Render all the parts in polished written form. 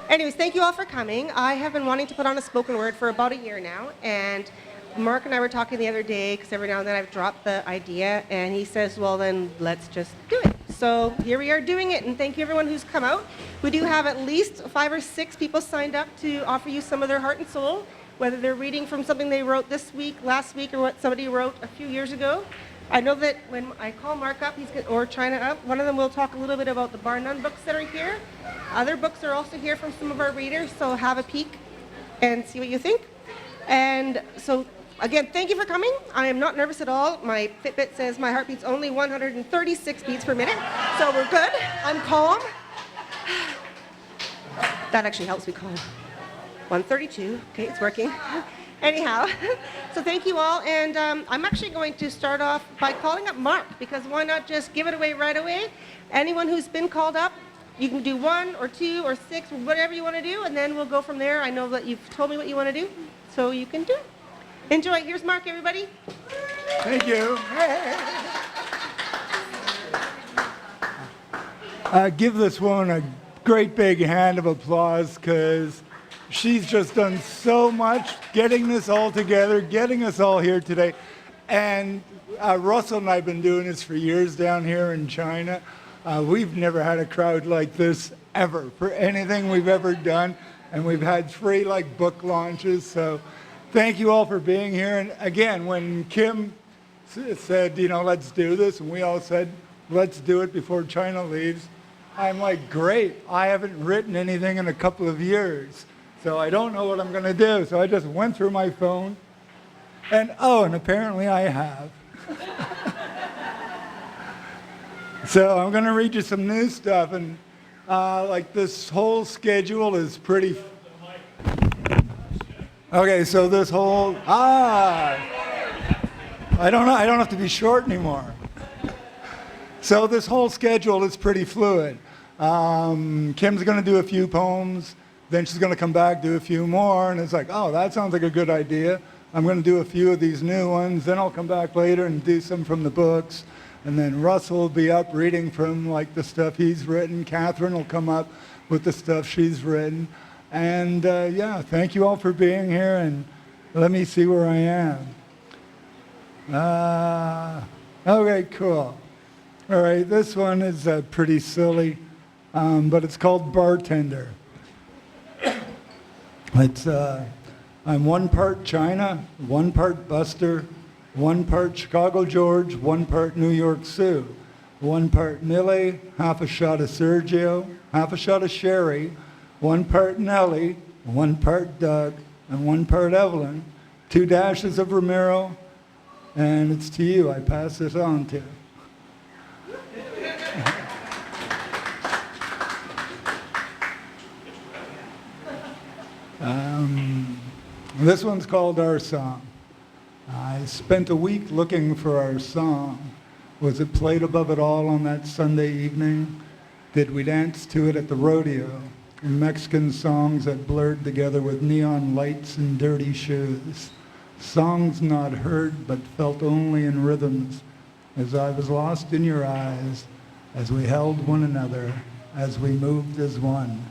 Anyways, thank you all for coming. I have been wanting to put on a spoken word for about a year now, and Mark and I were talking the other day, because every now and then I've dropped the idea, and he says, well, then let's just do it. So here we are doing it, and thank you everyone who's come out. We do have at least 5 or 6 people signed up to offer you some of their heart and soul, whether they're reading from something they wrote this week, last week, or what somebody wrote a few years ago. I know that when I call Mark up, or China up, one of them will talk a little bit about the Bar None books that are here. Other books are also here from some of our readers, so have a peek and see what you think. And so, again, thank you for coming. I am not nervous at all. My Fitbit says my heartbeat's only 136 beats per minute, so we're good. I'm calm. That actually helps me calm. 132, okay, it's working. Anyhow, so thank you all, and I'm actually going to start off by calling up Mark, because why not just give it away right away? Anyone who's been called up, you can do 1 or 2 or 6, whatever you want to do, and then we'll go from there. I know that you've told me what you want to do, so you can do it. Enjoy. Here's Mark, everybody. Thank you. Give this woman a great big hand of applause, because she's just done so much getting this all together, getting us all here today. And Russell and I have been doing this for years down here in China. We've never had a crowd like this ever for anything we've ever done. And we've had 3 book launches. So thank you all for being here. And again, when Kim said, let's do this, and we all said, let's do it before China leaves, I'm like, great. I haven't written anything in a couple of years. So I don't know what I'm going to do. So I just went through my phone, and apparently I have. So I'm going to read you some new stuff, and this whole schedule is pretty. Okay, so this whole I don't know. I don't have to be short anymore. So this whole schedule is pretty fluid. Kim's going to do a few poems. Then she's going to come back, do a few more, and it's like, that sounds like a good idea. I'm going to do a few of these new ones. Then I'll come back later and do some from the books. And then Russell will be up reading from the stuff he's written. Catherine will come up with the stuff she's written. And thank you all for being here. And let me see where I am. Okay, cool. All right, this one is pretty silly, but it's called Bartender. I'm 1 part China, 1 part Buster, 1 part Chicago George, 1 part New York Sue, 1 part Nelly, half a shot of Sergio, half a shot of Sherry, 1 part Nelly, 1 part Doug, and 1 part Evelyn, 2 dashes of Ramiro, and it's to you I pass this on to. This one's called Our Song. I spent a week looking for our song. Was it played above it all on that Sunday evening? Did we dance to it at the rodeo? Mexican songs that blurred together with neon lights and dirty shoes. Songs not heard but felt only in rhythms, as I was lost in your eyes, as we held one another, as we moved as one.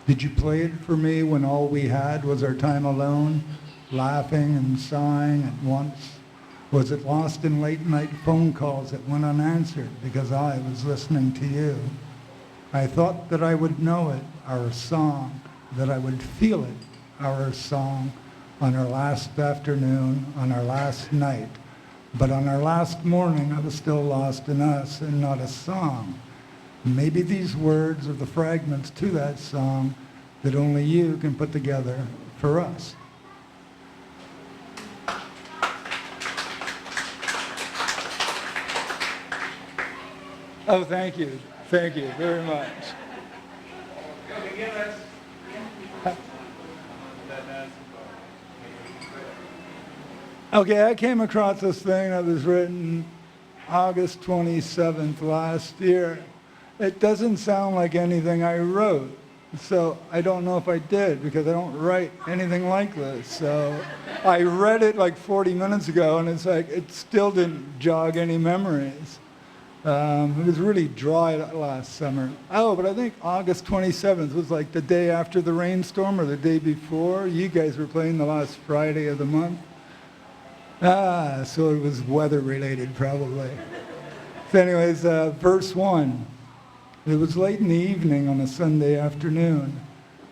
Did you play it for me when all we had was our time alone, laughing and sighing at once? Was it lost in late night phone calls that went unanswered because I was listening to you? I thought that I would know it, our song, that I would feel it, our song, on our last afternoon, on our last night. But on our last morning, I was still lost in us and not a song. Maybe these words are the fragments to that song that only you can put together for us. Oh, thank you. Thank you very much. Okay, I came across this thing that was written August 27th last year. It doesn't sound like anything I wrote, so I don't know if I did, because I don't write anything like this. So I read it 40 minutes ago, and it's like it still didn't jog any memories. It was really dry last summer. Oh, but I think August 27th was like the day after the rainstorm or the day before. You guys were playing the last Friday of the month. So it was weather related probably. So anyways, verse 1. It was late in the evening on a Sunday afternoon.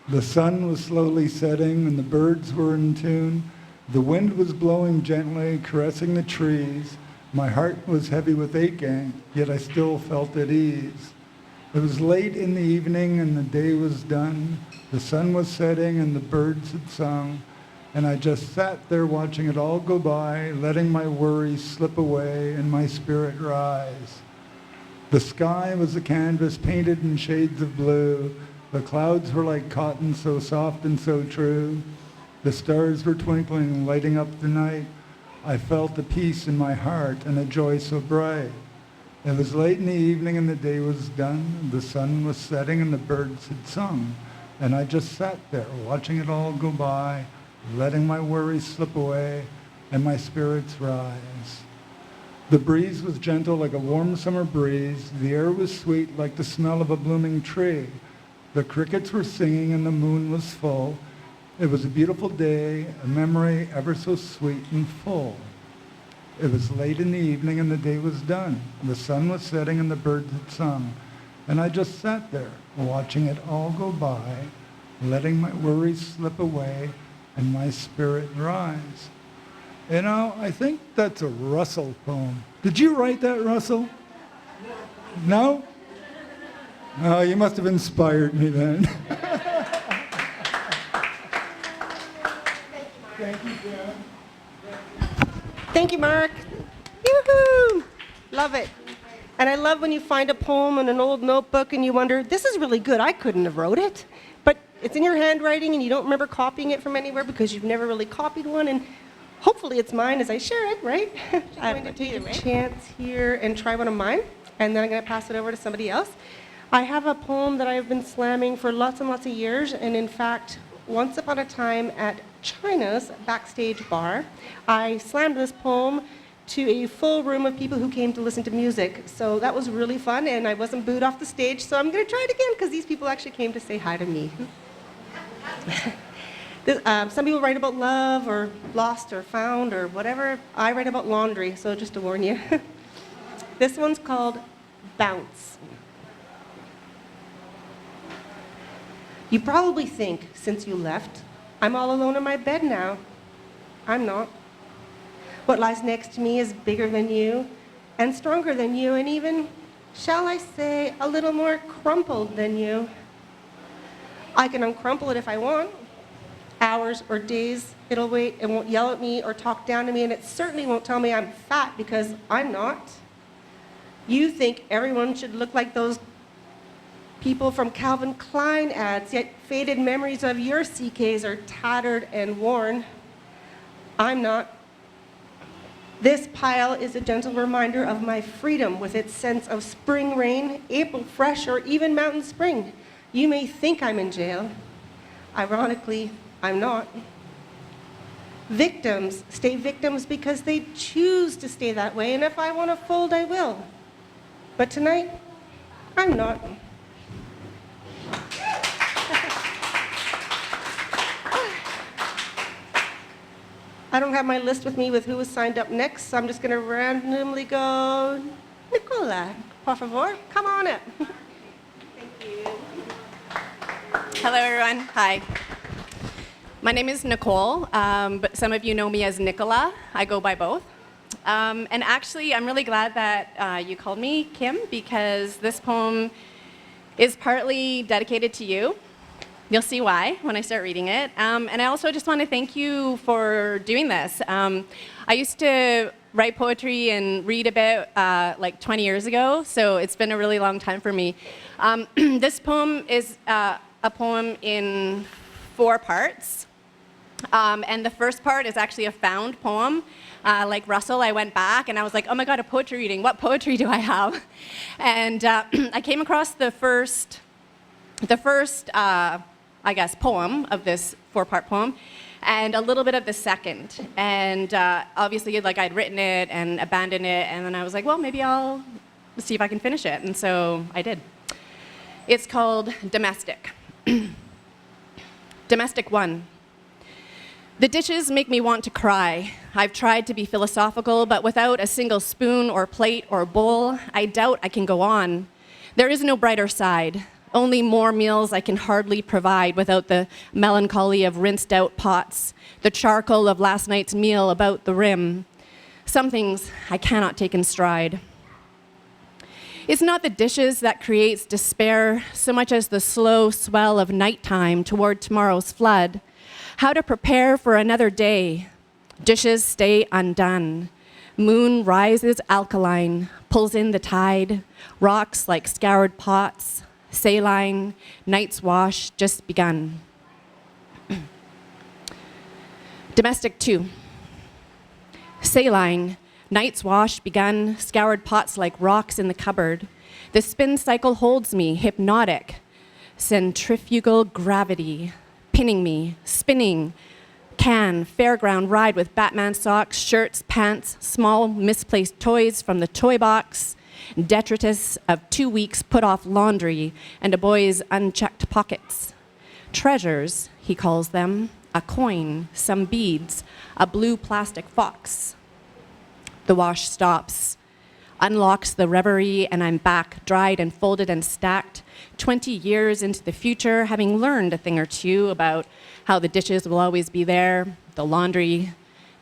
The sun was slowly setting and the birds were in tune. The wind was blowing gently, caressing the trees. My heart was heavy with aching, yet I still felt at ease. It was late in the evening and the day was done. The sun was setting and the birds had sung. And I just sat there watching it all go by, letting my worries slip away and my spirit rise. The sky was a canvas painted in shades of blue. The clouds were like cotton, so soft and so true. The stars were twinkling, lighting up the night. I felt a peace in my heart and a joy so bright. It was late in the evening and the day was done. The sun was setting and the birds had sung. And I just sat there watching it all go by, letting my worries slip away and my spirits rise. The breeze was gentle like a warm summer breeze. The air was sweet like the smell of a blooming tree. The crickets were singing and the moon was full. It was a beautiful day, a memory ever so sweet and full. It was late in the evening and the day was done. The sun was setting and the birds had sung. And I just sat there watching it all go by, letting my worries slip away and my spirit rise. You know, I think that's a Russell poem. Did you write that, Russell? No? Oh, you must have inspired me then. Thank you, Jen. Thank you, Mark. Yoo-hoo! Love it. And I love when you find a poem in an old notebook and you wonder, this is really good. I couldn't have wrote it. But it's in your handwriting and you don't remember copying it from anywhere because you've never really copied one. And hopefully it's mine as I share it, right? I'm going to take a chance here and try one of mine. And then I'm going to pass it over to somebody else. I have a poem that I've been slamming for lots and lots of years. And in fact, once upon a time at China's backstage bar, I slammed this poem to a full room of people who came to listen to music. So that was really fun, and I wasn't booed off the stage, so I'm going to try it again, because these people actually came to say hi to me. Some people write about love, or lost, or found, or whatever. I write about laundry, so just to warn you. This one's called Bounce. You probably think, since you left, I'm all alone in my bed now. I'm not. What lies next to me is bigger than you, and stronger than you, and even, shall I say, a little more crumpled than you. I can uncrumple it if I want. Hours or days, it'll wait and won't yell at me or talk down to me, and it certainly won't tell me I'm fat, because I'm not. You think everyone should look like those people from Calvin Klein ads, yet faded memories of your CKs are tattered and worn. I'm not. This pile is a gentle reminder of my freedom with its sense of spring rain, April fresh, or even mountain spring. You may think I'm in jail. Ironically, I'm not. Victims stay victims because they choose to stay that way, and if I want to fold, I will. But tonight, I'm not. I don't have my list with me with who was signed up next, so I'm just going to randomly go, Nicola, por favor, come on up. Thank you. Hello, everyone. Hi. My name is Nicole, but some of you know me as Nicola. I go by both. And actually, I'm really glad that you called me Kim, because this poem is partly dedicated to you. You'll see why when I start reading it. And I also just want to thank you for doing this. I used to write poetry and read a bit like 20 years ago, so it's been a really long time for me. This poem is a poem in 4 parts. And the first part is actually a found poem. Like Russell, I went back and I was like, oh my God, a poetry reading. What poetry do I have? And I came across the first I guess, poem of this 4-part poem, and a little bit of the second. And obviously, like, I'd written it and abandoned it, and then I was like, well, maybe I'll see if I can finish it. And so I did. It's called Domestic. Domestic 1. The dishes make me want to cry. I've tried to be philosophical, but without a single spoon or plate or bowl, I doubt I can go on. There is no brighter side. Only more meals I can hardly provide without the melancholy of rinsed out pots, the charcoal of last night's meal about the rim. Some things I cannot take in stride. It's not the dishes that creates despair so much as the slow swell of nighttime toward tomorrow's flood. How to prepare for another day. Dishes stay undone. Moon rises alkaline, pulls in the tide. Rocks like scoured pots. Saline, night's wash just begun. Domestic 2. Saline, night's wash begun, scoured pots like rocks in the cupboard. The spin cycle holds me, hypnotic. Centrifugal gravity, pinning me, spinning. Can, fairground ride with Batman socks, shirts, pants, small misplaced toys from the toy box. Detritus of 2 weeks put off laundry and a boy's unchecked pockets. Treasures, he calls them, a coin, some beads, a blue plastic fox. The wash stops, unlocks the reverie, and I'm back, dried and folded and stacked, 20 years into the future, having learned a thing or two about how the dishes will always be there, the laundry,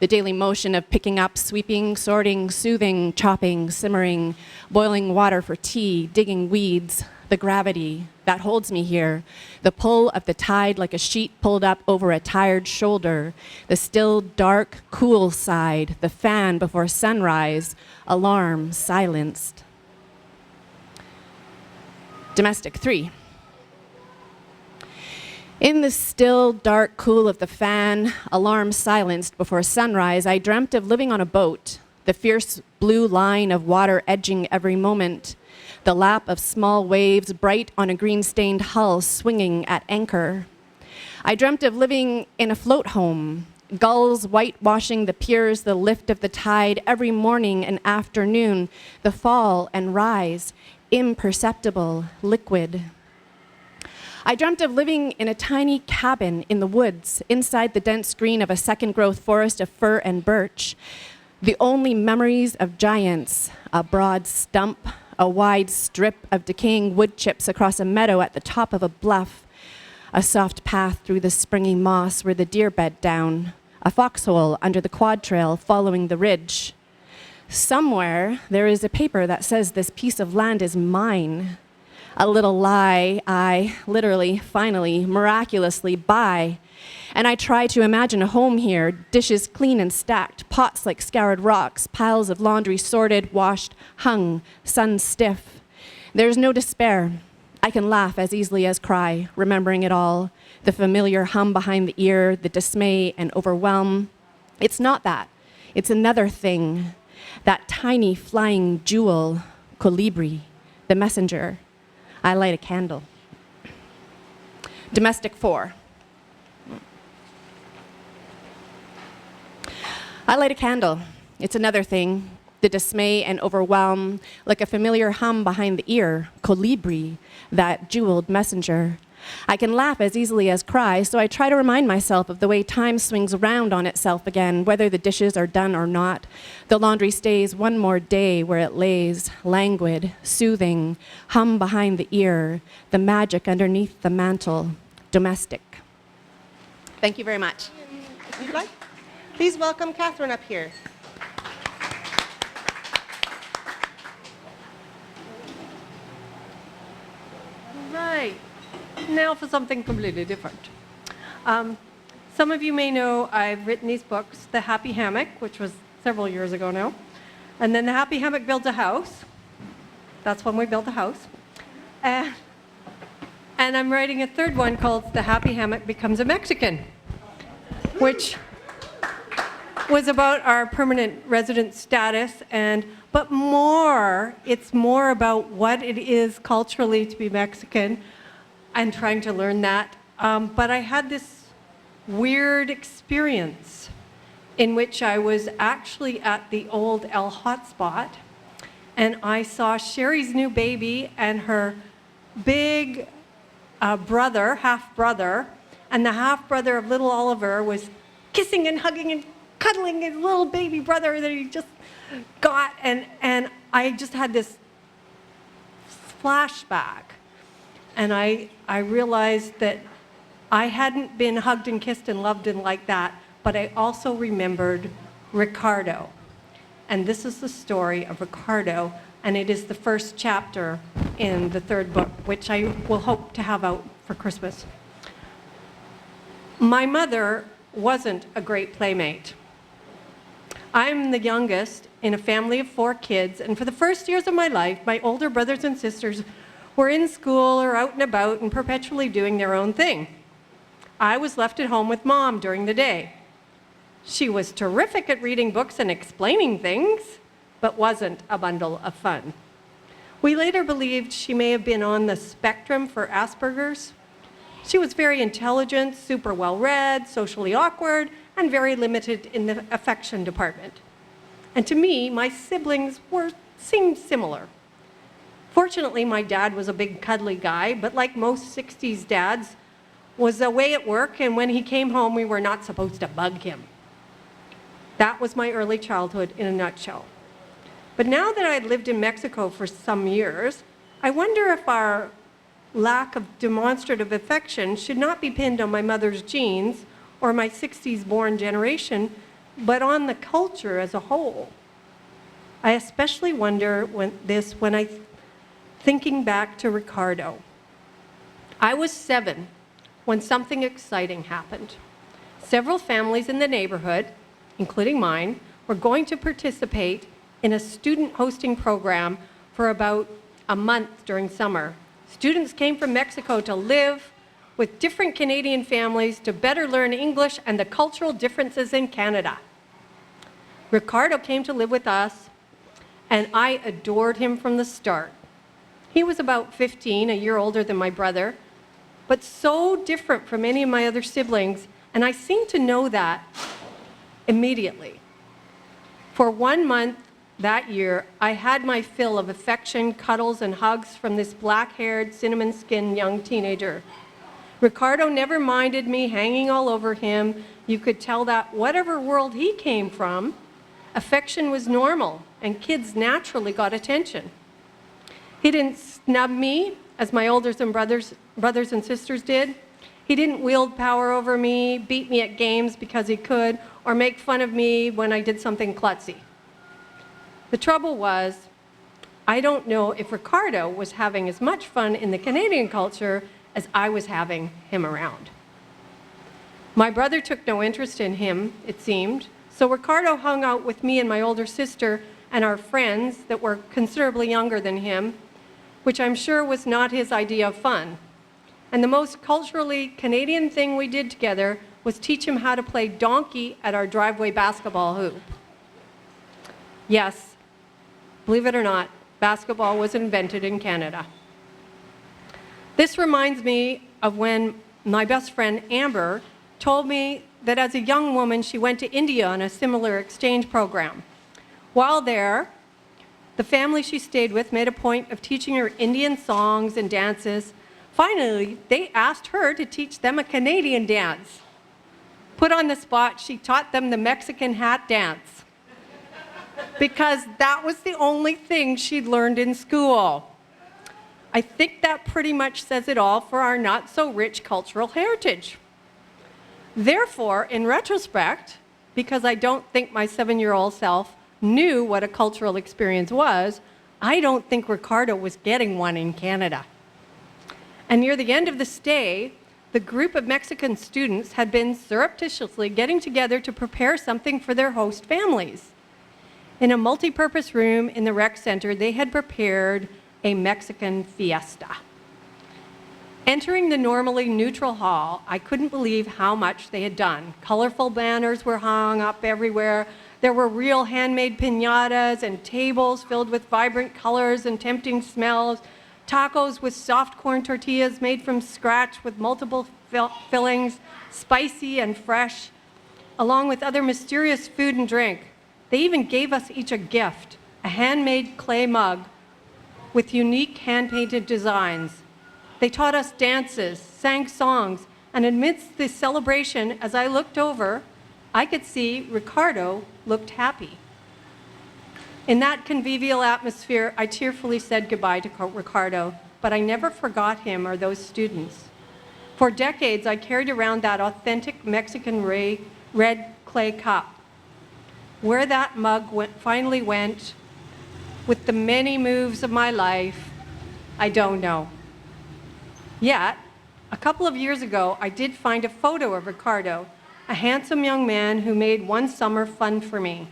the daily motion of picking up, sweeping, sorting, soothing, chopping, simmering, boiling water for tea, digging weeds, the gravity that holds me here, the pull of the tide like a sheet pulled up over a tired shoulder, the still, dark, cool side, the fan before sunrise, alarm silenced. Domestic 3. In the still, dark cool of the fan, alarm silenced before sunrise, I dreamt of living on a boat, the fierce blue line of water edging every moment, the lap of small waves bright on a green-stained hull swinging at anchor. I dreamt of living in a float home, gulls whitewashing the piers, the lift of the tide every morning and afternoon, the fall and rise, imperceptible, liquid. I dreamt of living in a tiny cabin in the woods, inside the dense green of a second-growth forest of fir and birch. The only memories of giants, a broad stump, a wide strip of decaying wood chips across a meadow at the top of a bluff, a soft path through the springy moss where the deer bed down, a foxhole under the quad trail following the ridge. Somewhere there is a paper that says this piece of land is mine. A little lie I literally, finally, miraculously buy. And I try to imagine a home here, dishes clean and stacked, pots like scoured rocks, piles of laundry sorted, washed, hung, sun stiff. There's no despair. I can laugh as easily as cry, remembering it all, the familiar hum behind the ear, the dismay and overwhelm. It's not that. It's another thing. That tiny flying jewel, colibri, the messenger. I light a candle. Domestic 4. I light a candle. It's another thing. The dismay and overwhelm, like a familiar hum behind the ear, colibri, that jeweled messenger. I can laugh as easily as cry, so I try to remind myself of the way time swings around on itself again, whether the dishes are done or not. The laundry stays one more day where it lays, languid, soothing, hum behind the ear, the magic underneath the mantle, domestic. Thank you very much. If you'd like, please welcome Catherine up here. Right. Now for something completely different. Some of you may know I've written these books, The Happy Hammock, which was several years ago now, and then The Happy Hammock Builds a House. That's when we built a house. And I'm writing a third one called The Happy Hammock Becomes a Mexican, which was about our permanent resident status, but it's more about what it is culturally to be Mexican and trying to learn that. But I had this weird experience in which I was actually at the old El hotspot, and I saw Sherry's new baby and her big brother, half-brother, and the half-brother of little Oliver was kissing and hugging and cuddling his little baby brother that he just got, and I just had this flashback, and I realized that I hadn't been hugged and kissed and loved and like that, but I also remembered Ricardo. And this is the story of Ricardo, and it is the first chapter in the third book, which I will hope to have out for Christmas. My mother wasn't a great playmate. I'm the youngest in a family of 4 kids, and for the first years of my life, my older brothers and sisters were in school or out and about and perpetually doing their own thing. I was left at home with Mom during the day. She was terrific at reading books and explaining things, but wasn't a bundle of fun. We later believed she may have been on the spectrum for Asperger's. She was very intelligent, super well-read, socially awkward, and very limited in the affection department. And to me, my siblings seemed similar. Fortunately, my dad was a big cuddly guy, but like most 60s dads, was away at work, and when he came home, we were not supposed to bug him. That was my early childhood in a nutshell. But now that I'd lived in Mexico for some years, I wonder if our lack of demonstrative affection should not be pinned on my mother's genes or my 60s born generation, but on the culture as a whole. I especially wonder when I thinking back to Ricardo. I was 7 when something exciting happened. Several families in the neighborhood, including mine, were going to participate in a student hosting program for about a month during summer. Students came from Mexico to live with different Canadian families to better learn English and the cultural differences in Canada. Ricardo came to live with us, and I adored him from the start. He was about 15, a year older than my brother, but so different from any of my other siblings, and I seemed to know that immediately. For 1 month that year, I had my fill of affection, cuddles, and hugs from this black-haired, cinnamon-skinned young teenager. Ricardo never minded me hanging all over him. You could tell that whatever world he came from, affection was normal, and kids naturally got attention. He didn't snub me, as my brothers and sisters did. He didn't wield power over me, beat me at games because he could, or make fun of me when I did something klutzy. The trouble was, I don't know if Ricardo was having as much fun in the Canadian culture as I was having him around. My brother took no interest in him, it seemed, so Ricardo hung out with me and my older sister and our friends that were considerably younger than him, which I'm sure was not his idea of fun. And the most culturally Canadian thing we did together was teach him how to play donkey at our driveway basketball hoop. Yes, believe it or not, basketball was invented in Canada. This reminds me of when my best friend Amber told me that as a young woman she went to India on a similar exchange program. While there, the family she stayed with made a point of teaching her Indian songs and dances. Finally, they asked her to teach them a Canadian dance. Put on the spot, she taught them the Mexican hat dance because that was the only thing she'd learned in school. I think that pretty much says it all for our not-so-rich cultural heritage. Therefore, in retrospect, because I don't think my 7-year-old self knew what a cultural experience was, I don't think Ricardo was getting one in Canada. And near the end of the stay, the group of Mexican students had been surreptitiously getting together to prepare something for their host families. In a multi-purpose room in the rec center, they had prepared a Mexican fiesta. Entering the normally neutral hall, I couldn't believe how much they had done. Colorful banners were hung up everywhere. There were real handmade piñatas and tables filled with vibrant colors and tempting smells, tacos with soft corn tortillas made from scratch with multiple fillings, spicy and fresh, along with other mysterious food and drink. They even gave us each a gift, a handmade clay mug with unique hand-painted designs. They taught us dances, sang songs, and amidst the celebration, as I looked over, I could see Ricardo looked happy. In that convivial atmosphere, I tearfully said goodbye to Ricardo, but I never forgot him or those students. For decades, I carried around that authentic Mexican red clay cup. Where that mug finally went with the many moves of my life, I don't know. Yet, a couple of years ago, I did find a photo of Ricardo, a handsome young man who made one summer fun for me.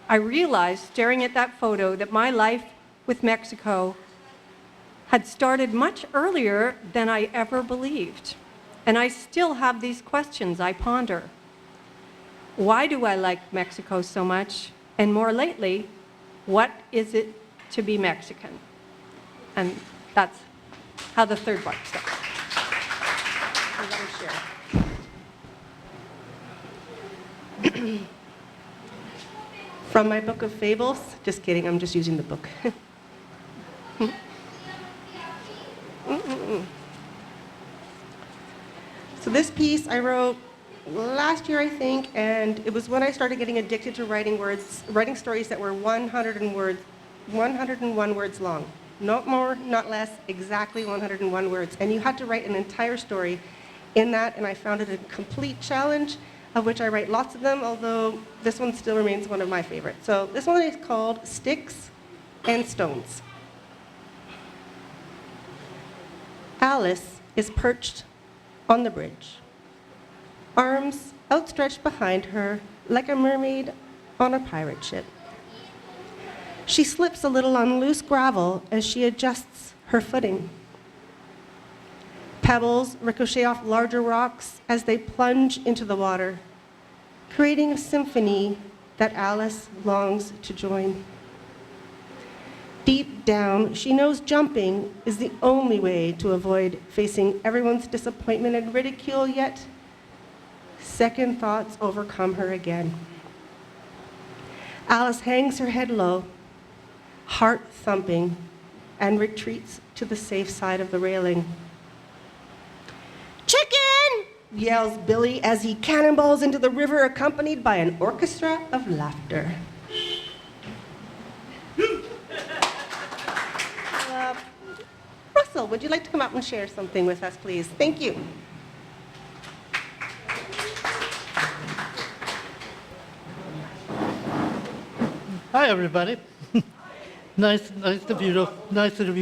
I realized, staring at that photo, that my life with Mexico had started much earlier than I ever believed. And I still have these questions I ponder. Why do I like Mexico so much? And more lately, what is it to be Mexican? And that's how the third book starts. I'm going to share. From my book of fables. Just kidding, I'm just using the book. So this piece I wrote last year, I think, and it was when I started getting addicted to writing stories that were 101 words long. Not more, not less, exactly 101 words. And you had to write an entire story in that, and I found it a complete challenge, of which I write lots of them, although this one still remains one of my favorites. So this one is called Sticks and Stones. Alice is perched on the bridge, arms outstretched behind her like a mermaid on a pirate ship. She slips a little on loose gravel as she adjusts her footing. Pebbles ricochet off larger rocks as they plunge into the water, creating a symphony that Alice longs to join. Deep down, she knows jumping is the only way to avoid facing everyone's disappointment and ridicule, yet second thoughts overcome her again. Alice hangs her head low, heart thumping, and retreats to the safe side of the railing. "Chicken!" yells Billy as he cannonballs into the river, accompanied by an orchestra of laughter. Russell, would you like to come up and share something with us, please? Thank you. Hi, everybody. Nice of you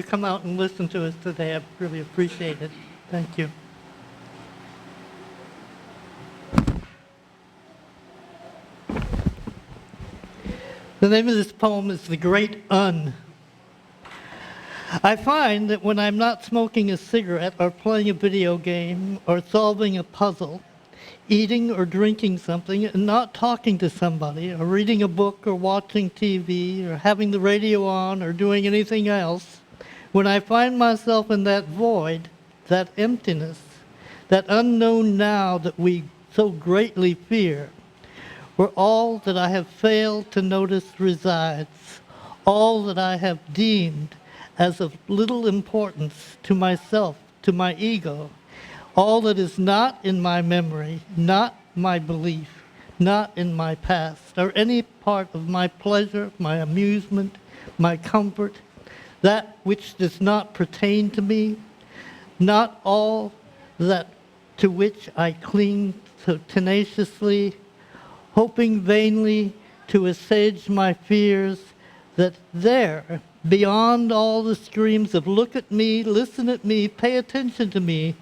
come out and listen to us today. I really appreciate it. Thank you. The name of this poem is The Great Un. I find that when I'm not smoking a cigarette or playing a video game or solving a puzzle, eating or drinking something and not talking to somebody or reading a book or watching TV or having the radio on or doing anything else, when I find myself in that void, that emptiness, that unknown now that we so greatly fear, where all that I have failed to notice resides, all that I have deemed as of little importance to myself, to my ego, all that is not in my memory, not my belief, not in my past, or any part of my pleasure, my amusement, my comfort, that which does not pertain to me, not all that to which I cling so tenaciously, hoping vainly to assuage my fears, that there, beyond all the streams of look at me, listen at me, pay attention to me,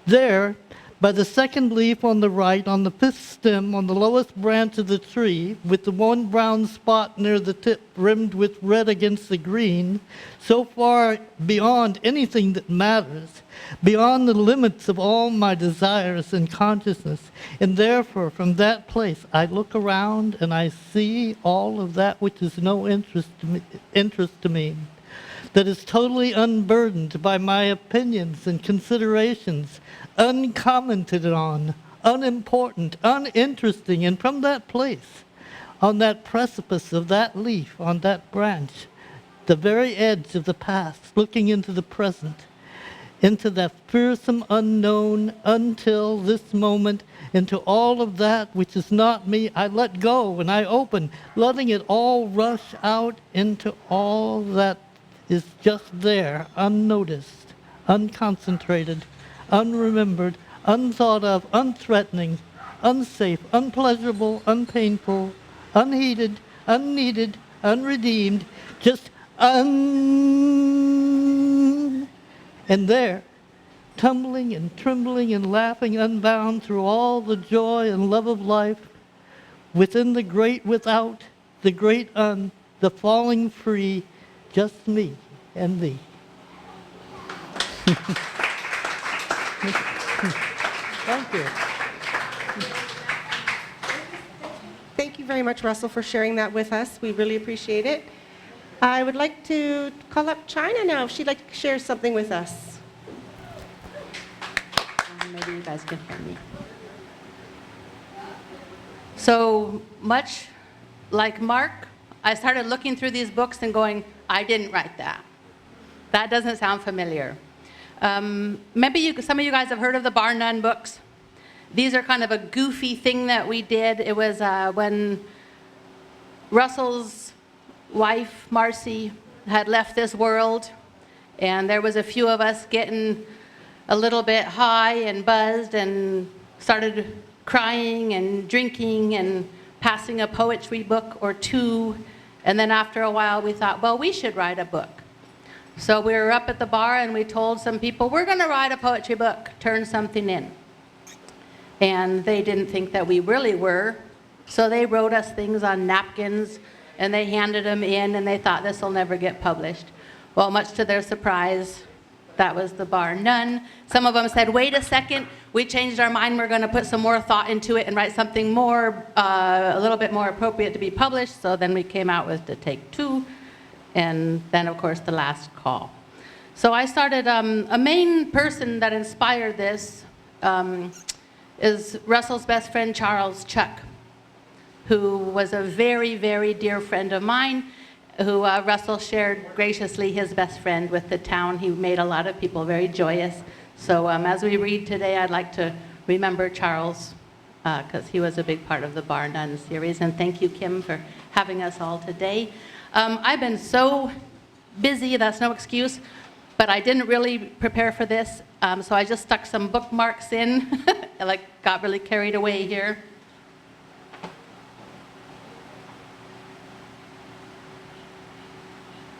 there, by the second leaf on the right, on the fifth stem, on the lowest branch of the tree, with the one brown spot near the tip rimmed with red against the green, so far beyond anything that matters, beyond the limits of all my desires and consciousness, and therefore from that place I look around and I see all of that which is no interest to me, that is totally unburdened by my opinions and considerations, uncommented on, unimportant, uninteresting, and from that place on that precipice of that leaf, on that branch, the very edge of the past, looking into the present, into that fearsome unknown until this moment, into all of that which is not me. I let go and I open, letting it all rush out into all that is just there, unnoticed, unconcentrated, unremembered, unthought of, unthreatening, unsafe, unpleasurable, unpainful, unheeded, unneeded, unredeemed, just and there, tumbling and trembling and laughing unbound through all the joy and love of life, within the great without, the great the falling free, just me and thee. Thank you. Thank you very much, Russell, for sharing that with us. We really appreciate it. I would like to call up China now if she'd like to share something with us. Maybe you guys can hear me. So much like Mark, I started looking through these books and going, I didn't write that. That doesn't sound familiar. Maybe some of you guys have heard of the Bar None books. These are kind of a goofy thing that we did. It was when Russell's wife, Marcy, had left this world, and there was a few of us getting a little bit high and buzzed and started crying and drinking and passing a poetry book or two, and then after a while we thought, well, we should write a book. So we were up at the bar and we told some people, we're going to write a poetry book, turn something in. And they didn't think that we really were, so they wrote us things on napkins and they handed them in, and they thought this will never get published. Well, much to their surprise, that was the Bar None. Some of them said, wait a second, we changed our mind, we're going to put some more thought into it and write something more, a little bit more appropriate to be published. So then we came out with To Take Two, and then of course The Last Call. So I started, a main person that inspired this is Russell's best friend, Charles Chuck, who was a very, very dear friend of mine, who Russell shared graciously his best friend with the town. He made a lot of people very joyous. So as we read today, I'd like to remember Charles, because he was a big part of the Bar None series. And thank you, Kim, for having us all today. I've been so busy, that's no excuse, but I didn't really prepare for this. So I just stuck some bookmarks in, I got really carried away here.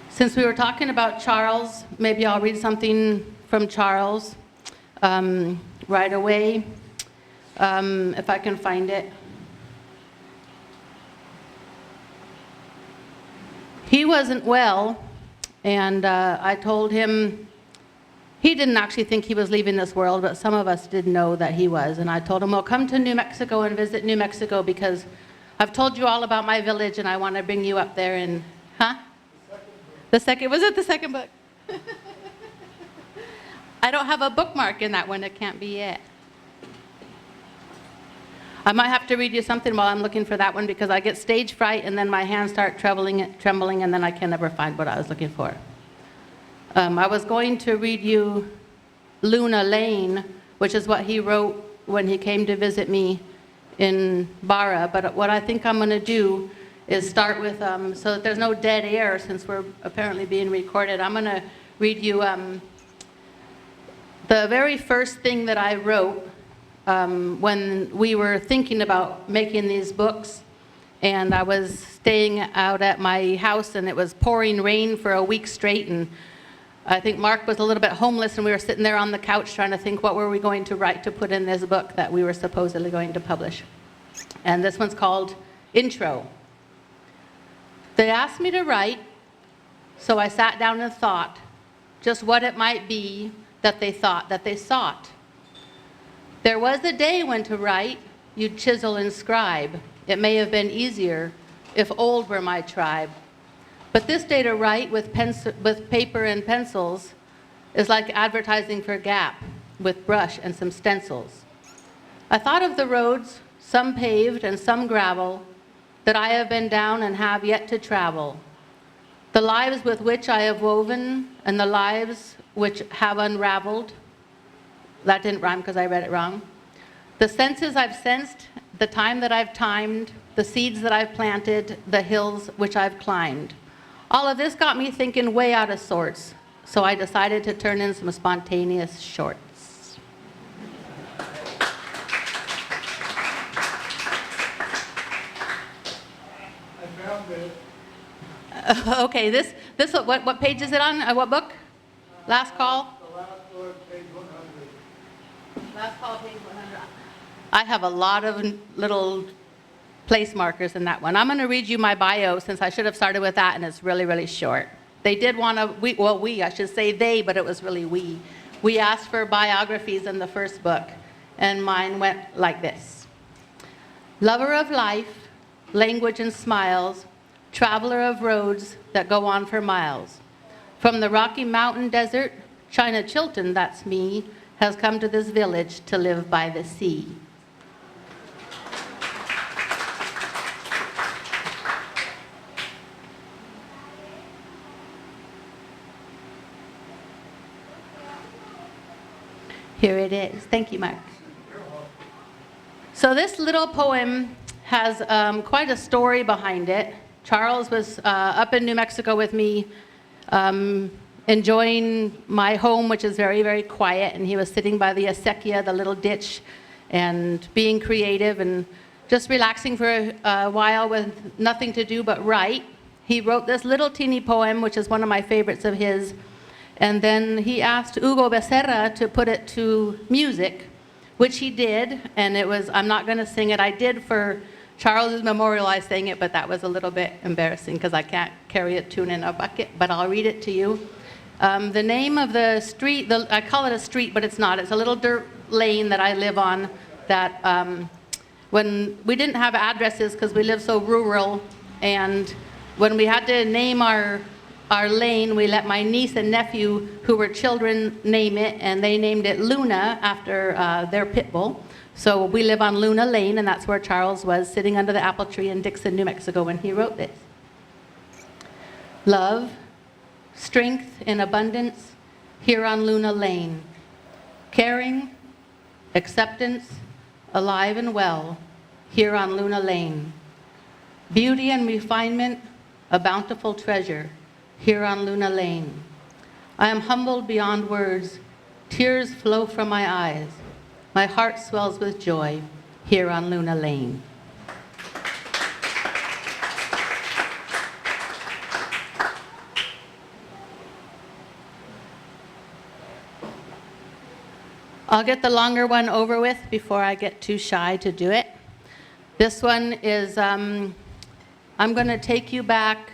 Since we were talking about Charles, maybe I'll read something from Charles right away, if I can find it. He wasn't well, and I told him, he didn't actually think he was leaving this world, but some of us did know that he was. And I told him, well, come to New Mexico and visit New Mexico, because I've told you all about my village and I want to bring you up there and, was it the second book? I don't have a bookmark in that one, it can't be it. I might have to read you something while I'm looking for that one, because I get stage fright and then my hands start trembling and then I can never find what I was looking for. I was going to read you Luna Lane, which is what he wrote when he came to visit me in Barra, but what I think I'm going to do is start with, so that there's no dead air since we're apparently being recorded, I'm going to read you the very first thing that I wrote when we were thinking about making these books. And I was staying out at my house and it was pouring rain for a week straight, and I think Mark was a little bit homeless, and we were sitting there on the couch trying to think what were we going to write to put in this book that we were supposedly going to publish. And this one's called Intro. They asked me to write, so I sat down and thought just what it might be that they thought that they sought. There was a day when to write, you'd chisel and scribe. It may have been easier if old were my tribe. But this day to write with paper and pencils is like advertising for Gap with brush and some stencils. I thought of the roads, some paved and some gravel, that I have been down and have yet to travel, the lives with which I have woven and the lives which have unraveled. That didn't rhyme because I read it wrong. The senses I've sensed, the time that I've timed, the seeds that I've planted, the hills which I've climbed. All of this got me thinking way out of sorts, so I decided to turn in some spontaneous shorts. I found it. Okay, this what page is it on? What book? Last call? The last one, page 100. Last call, page 100. I have a lot of little place markers in that one. I'm going to read you my bio since I should have started with that, and it's really, really short. They did want to, I should say they, but it was really we. We asked for biographies in the first book, and mine went like this. Lover of life, language and smiles, traveler of roads that go on for miles. From the Rocky Mountain Desert, China Chilton, that's me, has come to this village to live by the sea. Here it is. Thank you, Mark. So this little poem has quite a story behind it. Charles was up in New Mexico with me, enjoying my home, which is very, very quiet, and he was sitting by the acequia, the little ditch, and being creative and just relaxing for a while with nothing to do but write. He wrote this little teeny poem, which is one of my favorites of his, and then he asked Hugo Becerra to put it to music, which he did, and it was, I'm not going to sing it. I did for Charles's memorial, I sang it, but that was a little bit embarrassing because I can't carry a tune in a bucket, but I'll read it to you. The name of the street, I call it a street, but it's not. It's a little dirt lane that I live on that when we didn't have addresses because we live so rural, and when we had to name our lane, we let my niece and nephew, who were children, name it, and they named it Luna after their pit bull. So we live on Luna Lane, and that's where Charles was, sitting under the apple tree in Dixon, New Mexico, when he wrote this. Love, strength in abundance, here on Luna Lane. Caring, acceptance, alive and well, here on Luna Lane. Beauty and refinement, a bountiful treasure, here on Luna Lane. I am humbled beyond words. Tears flow from my eyes. My heart swells with joy here on Luna Lane. I'll get the longer one over with before I get too shy to do it. This one is, I'm going to take you back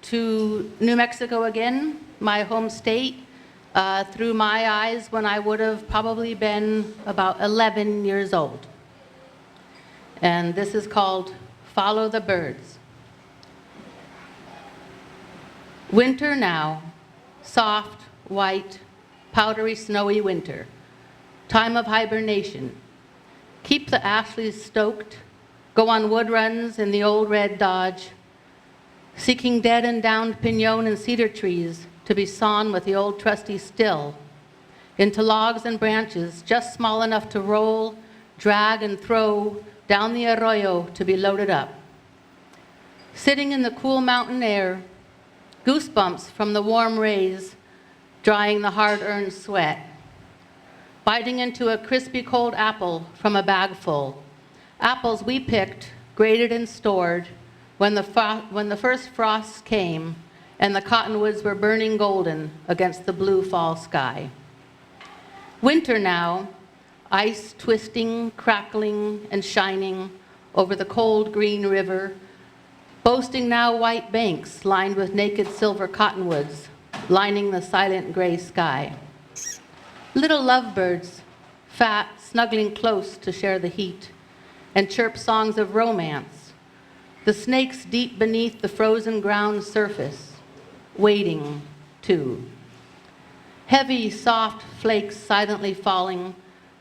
to New Mexico again, my home state, through my eyes when I would have probably been about 11 years old. And this is called Follow the Birds. Winter now, soft, white, powdery, snowy winter. Time of hibernation. Keep the ashleys stoked, go on wood runs in the old red Dodge, seeking dead and downed pinon and cedar trees to be sawn with the old trusty still, into logs and branches just small enough to roll, drag, and throw down the arroyo to be loaded up. Sitting in the cool mountain air, goosebumps from the warm rays, drying the hard-earned sweat. Biting into a crispy cold apple from a bag full. Apples we picked, graded and stored, when the first frosts came and the cottonwoods were burning golden against the blue fall sky. Winter now, ice twisting, crackling, and shining over the cold green river, boasting now white banks lined with naked silver cottonwoods, lining the silent gray sky. Little lovebirds, fat, snuggling close to share the heat, and chirp songs of romance. The snakes deep beneath the frozen ground surface, waiting too. Heavy, soft flakes silently falling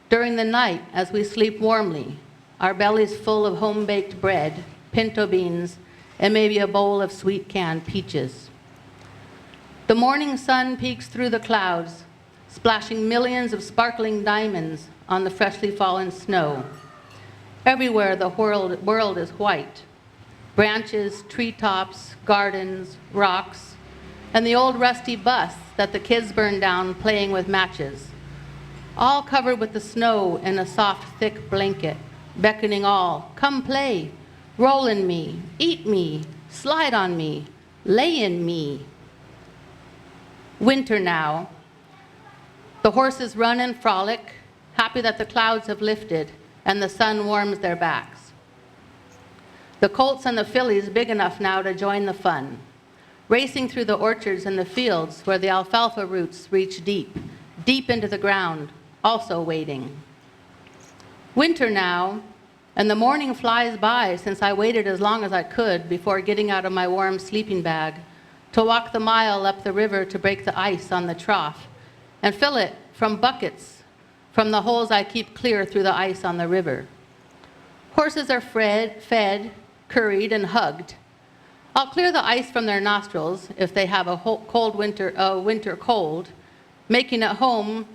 during the night as we sleep warmly, our bellies full of home-baked bread, pinto beans, and maybe a bowl of sweet canned peaches. The morning sun peeks through the clouds, splashing millions of sparkling diamonds on the freshly fallen snow. Everywhere the world is white. Branches, treetops, gardens, rocks, and the old rusty bus that the kids burned down playing with matches. All covered with the snow in a soft, thick blanket, beckoning all, come play, roll in me, eat me, slide on me, lay in me. Winter now. The horses run and frolic, happy that the clouds have lifted and the sun warms their backs. The colts and the fillies big enough now to join the fun, racing through the orchards and the fields where the alfalfa roots reach deep, deep into the ground, also waiting. Winter now, and the morning flies by since I waited as long as I could before getting out of my warm sleeping bag to walk the mile up the river to break the ice on the trough and fill it from buckets from the holes I keep clear through the ice on the river. Horses are fed, curried, and hugged. I'll clear the ice from their nostrils if they have a cold winter cold, making it home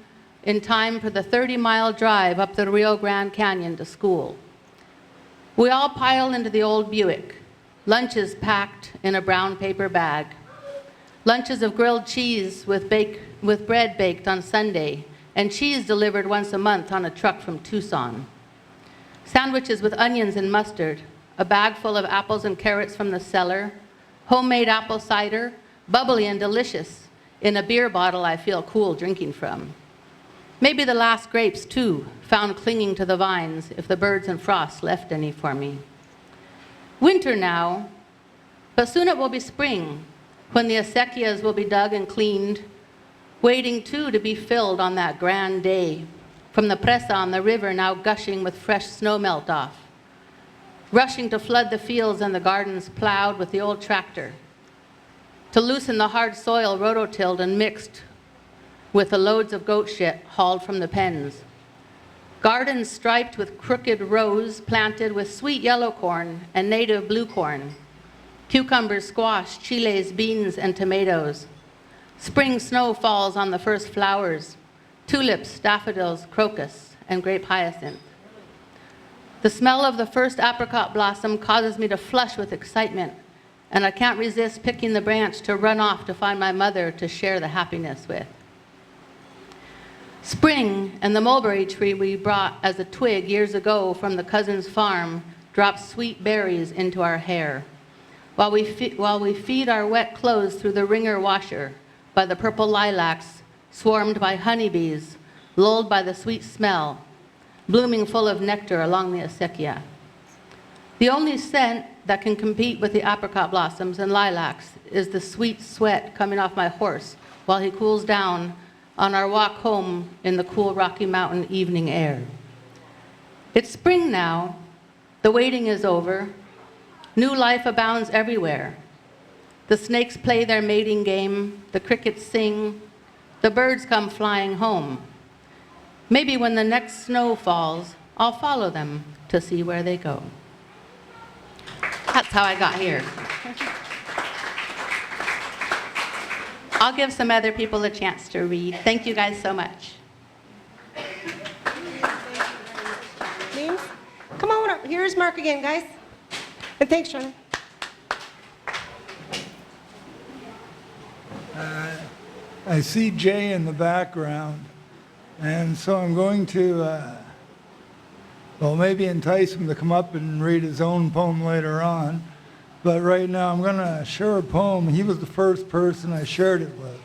in time for the 30-mile drive up the Rio Grande Canyon to school. We all pile into the old Buick, lunches packed in a brown paper bag. Lunches of grilled cheese with bread baked on Sunday, and cheese delivered once a month on a truck from Tucson. Sandwiches with onions and mustard, a bag full of apples and carrots from the cellar, homemade apple cider, bubbly and delicious, in a beer bottle I feel cool drinking from. Maybe the last grapes, too, found clinging to the vines if the birds and frost left any for me. Winter now, but soon it will be spring, when the acequias will be dug and cleaned, waiting, too, to be filled on that grand day, from the presa on the river now gushing with fresh snow melt off, rushing to flood the fields and the gardens plowed with the old tractor, to loosen the hard soil rototilled and mixed with the loads of goat shit hauled from the pens. Gardens striped with crooked rows planted with sweet yellow corn and native blue corn, cucumbers, squash, chiles, beans, and tomatoes. Spring snow falls on the first flowers, tulips, daffodils, crocus, and grape hyacinth. The smell of the first apricot blossom causes me to flush with excitement, and I can't resist picking the branch to run off to find my mother to share the happiness with. Spring and the mulberry tree we brought as a twig years ago from the cousin's farm drops sweet berries into our hair, while we feed our wet clothes through the wringer washer by the purple lilacs, swarmed by honeybees, lulled by the sweet smell, blooming full of nectar along the acequia. The only scent that can compete with the apricot blossoms and lilacs is the sweet sweat coming off my horse while he cools down on our walk home in the cool Rocky Mountain evening air. It's spring now. The waiting is over. New life abounds everywhere. The snakes play their mating game. The crickets sing. The birds come flying home. Maybe when the next snow falls, I'll follow them to see where they go. That's how I got here. I'll give some other people a chance to read. Thank you guys so much. Names? Come on up. Here's Mark again, guys. And thanks, Shannon. I see Jay in the background, and so I'm going to, maybe entice him to come up and read his own poem later on. But right now I'm going to share a poem. He was the first person I shared it with.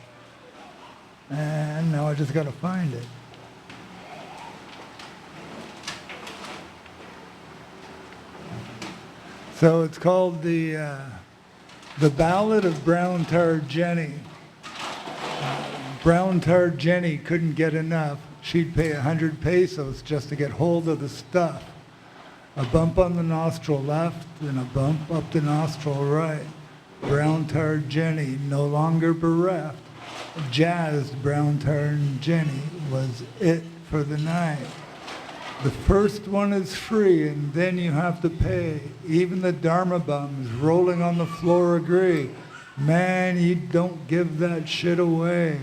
And now I just got to find it. So it's called The Ballad of Brown-Tarred Jenny. Brown-Tarred Jenny couldn't get enough. She'd pay 100 pesos just to get hold of the stuff. A bump on the nostril left and a bump up the nostril right. Brown-Tarred Jenny, no longer bereft. Jazzed Brown-Tarred Jenny was it for the night. The first one is free, and then you have to pay. Even the Dharma bums rolling on the floor agree. Man, you don't give that shit away.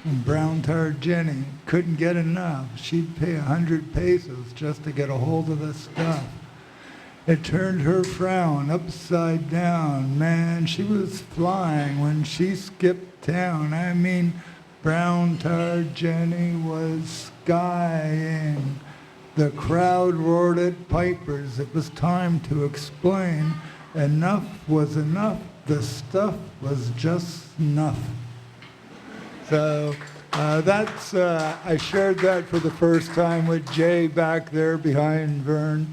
And brown-tired Jenny couldn't get enough. She'd pay 100 pesos just to get a hold of the stuff. It turned her frown upside down. Man, she was flying when she skipped town. I mean, brown-tired Jenny was skying. The crowd roared at pipers. It was time to explain. Enough was enough. The stuff was just snuff. So that's, I shared that for the first time with Jay back there behind Vern.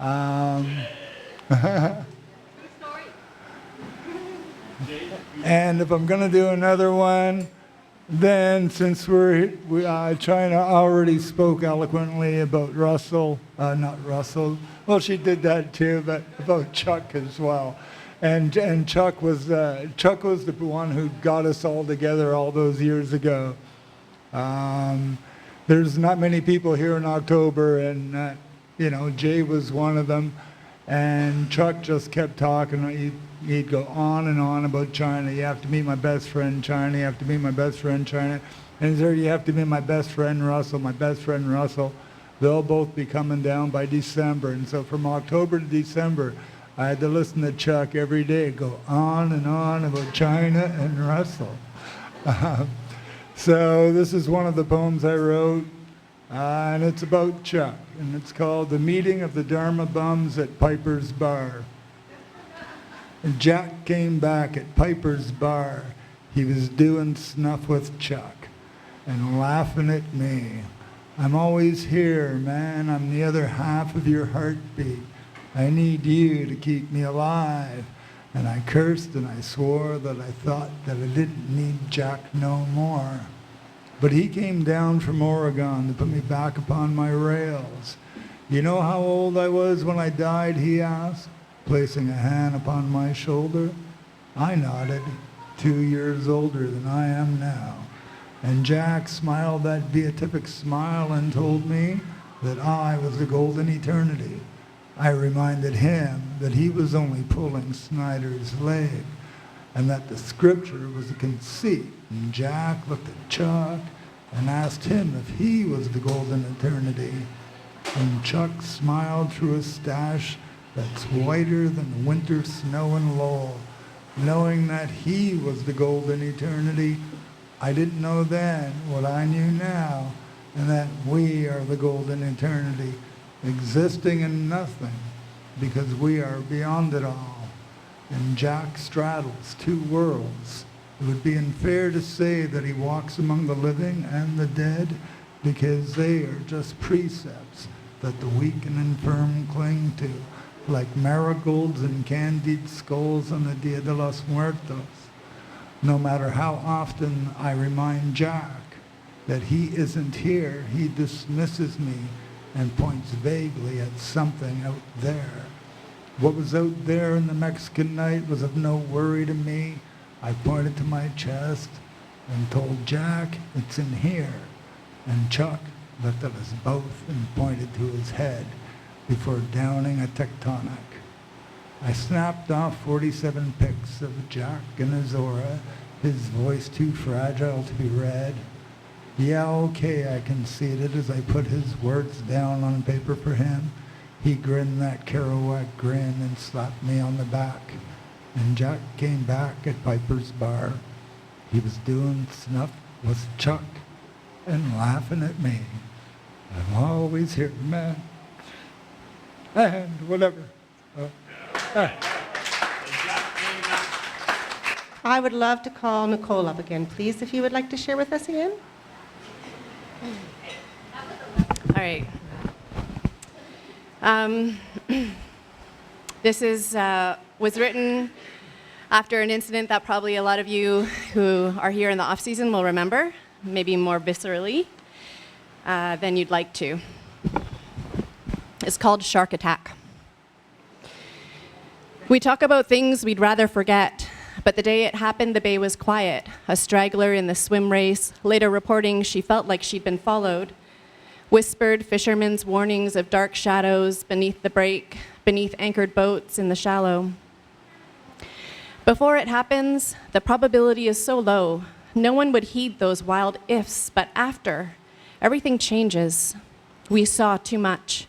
And if I'm going to do another one, then since China already spoke eloquently about Russell, not Russell, well, she did that too, but about Chuck as well. And Chuck was the one who got us all together all those years ago. There's not many people here in October, and Jay was one of them. And Chuck just kept talking. He'd go on and on about China. You have to meet my best friend China. You have to meet my best friend China. And he said, you have to meet my best friend Russell. My best friend Russell. They'll both be coming down by December. And so from October to December, I had to listen to Chuck every day go on and on about China and Russell. So this is one of the poems I wrote, and it's about Chuck, and it's called The Meeting of the Dharma Bums at Piper's Bar. And Jack came back at Piper's Bar. He was doing snuff with Chuck and laughing at me. I'm always here, man. I'm the other half of your heartbeat. I need you to keep me alive. And I cursed and I swore that I thought that I didn't need Jack no more. But he came down from Oregon to put me back upon my rails. You know how old I was when I died, he asked, placing a hand upon my shoulder. I nodded, 2 years older than I am now. And Jack smiled that beatific smile and told me that I was the golden eternity. I reminded him that he was only pulling Snyder's leg and that the scripture was a conceit. And Jack looked at Chuck and asked him if he was the golden eternity. And Chuck smiled through a stash that's whiter than the winter snow in Lowell. Knowing that he was the golden eternity, I didn't know then what I knew now, and that we are the golden eternity, existing in nothing, because we are beyond it all. And Jack straddles 2 worlds. It would be unfair to say that he walks among the living and the dead, because they are just precepts that the weak and infirm cling to, like marigolds and candied skulls on the Dia de los Muertos. No matter how often I remind Jack that he isn't here, he dismisses me and points vaguely at something out there. What was out there in the Mexican night was of no worry to me. I pointed to my chest and told Jack, it's in here. And Chuck looked at us both and pointed to his head before downing a tectonic. I snapped off 47 pics of Jack and his aura, his voice too fragile to be read. Yeah, okay, I conceded as I put his words down on paper for him. He grinned that Kerouac grin and slapped me on the back. And Jack came back at Piper's Bar. He was doing snuff with Chuck and laughing at me. I'm always here, man. And whatever. I would love to call Nicole up again, please, if you would like to share with us again. All right. This was written after an incident that probably a lot of you who are here in the off season will remember, maybe more viscerally than you'd like to. It's called Shark Attack. We talk about things we'd rather forget, but the day it happened, the bay was quiet. A straggler in the swim race, later reporting she felt like she'd been followed. Whispered fishermen's warnings of dark shadows beneath the break, beneath anchored boats in the shallow. Before it happens, the probability is so low, no one would heed those wild ifs, but after, everything changes. We saw too much.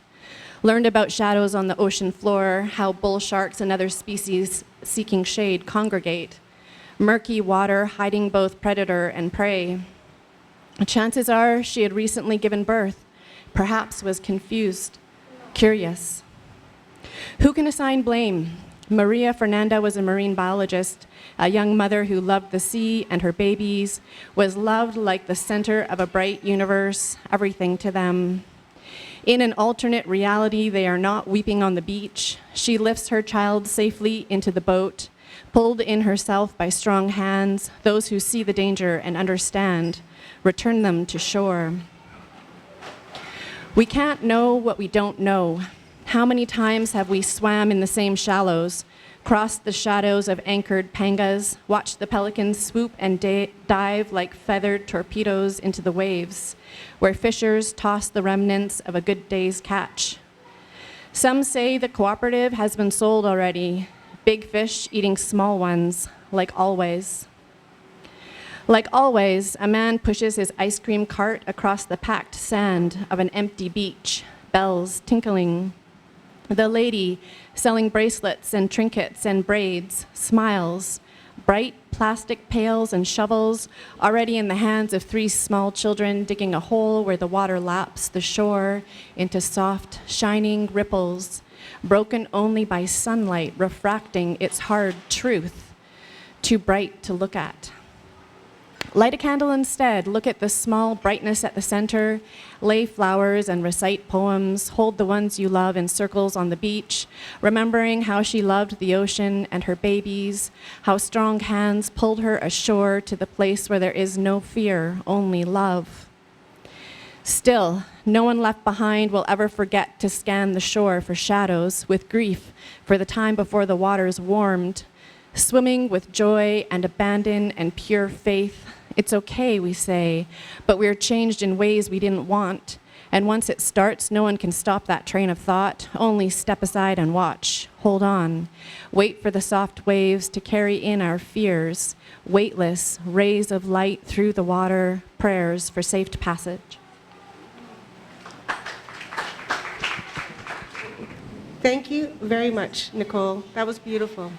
Learned about shadows on the ocean floor, how bull sharks and other species seeking shade congregate. Murky water hiding both predator and prey. Chances are she had recently given birth, perhaps was confused, curious. Who can assign blame? Maria Fernanda was a marine biologist, a young mother who loved the sea and her babies, was loved like the center of a bright universe, everything to them. In an alternate reality, they are not weeping on the beach. She lifts her child safely into the boat, pulled in herself by strong hands. Those who see the danger and understand return them to shore. We can't know what we don't know. How many times have we swam in the same shallows, crossed the shadows of anchored pangas, watched the pelicans swoop and dive like feathered torpedoes into the waves, where fishers toss the remnants of a good day's catch? Some say the cooperative has been sold already, big fish eating small ones, like always. Like always, a man pushes his ice cream cart across the packed sand of an empty beach, bells tinkling. The lady selling bracelets and trinkets and braids smiles, bright plastic pails and shovels already in the hands of 3 small children digging a hole where the water laps the shore into soft, shining ripples, broken only by sunlight refracting its hard truth, too bright to look at. Light a candle instead, look at the small brightness at the center, lay flowers and recite poems, hold the ones you love in circles on the beach, remembering how she loved the ocean and her babies, how strong hands pulled her ashore to the place where there is no fear, only love. Still, no one left behind will ever forget to scan the shore for shadows, with grief for the time before the waters warmed, swimming with joy and abandon and pure faith. It's okay, we say, but we're changed in ways we didn't want. And once it starts, no one can stop that train of thought. Only step aside and watch. Hold on. Wait for the soft waves to carry in our fears. Weightless rays of light through the water. Prayers for safe passage. Thank you very much, Nicole. That was beautiful.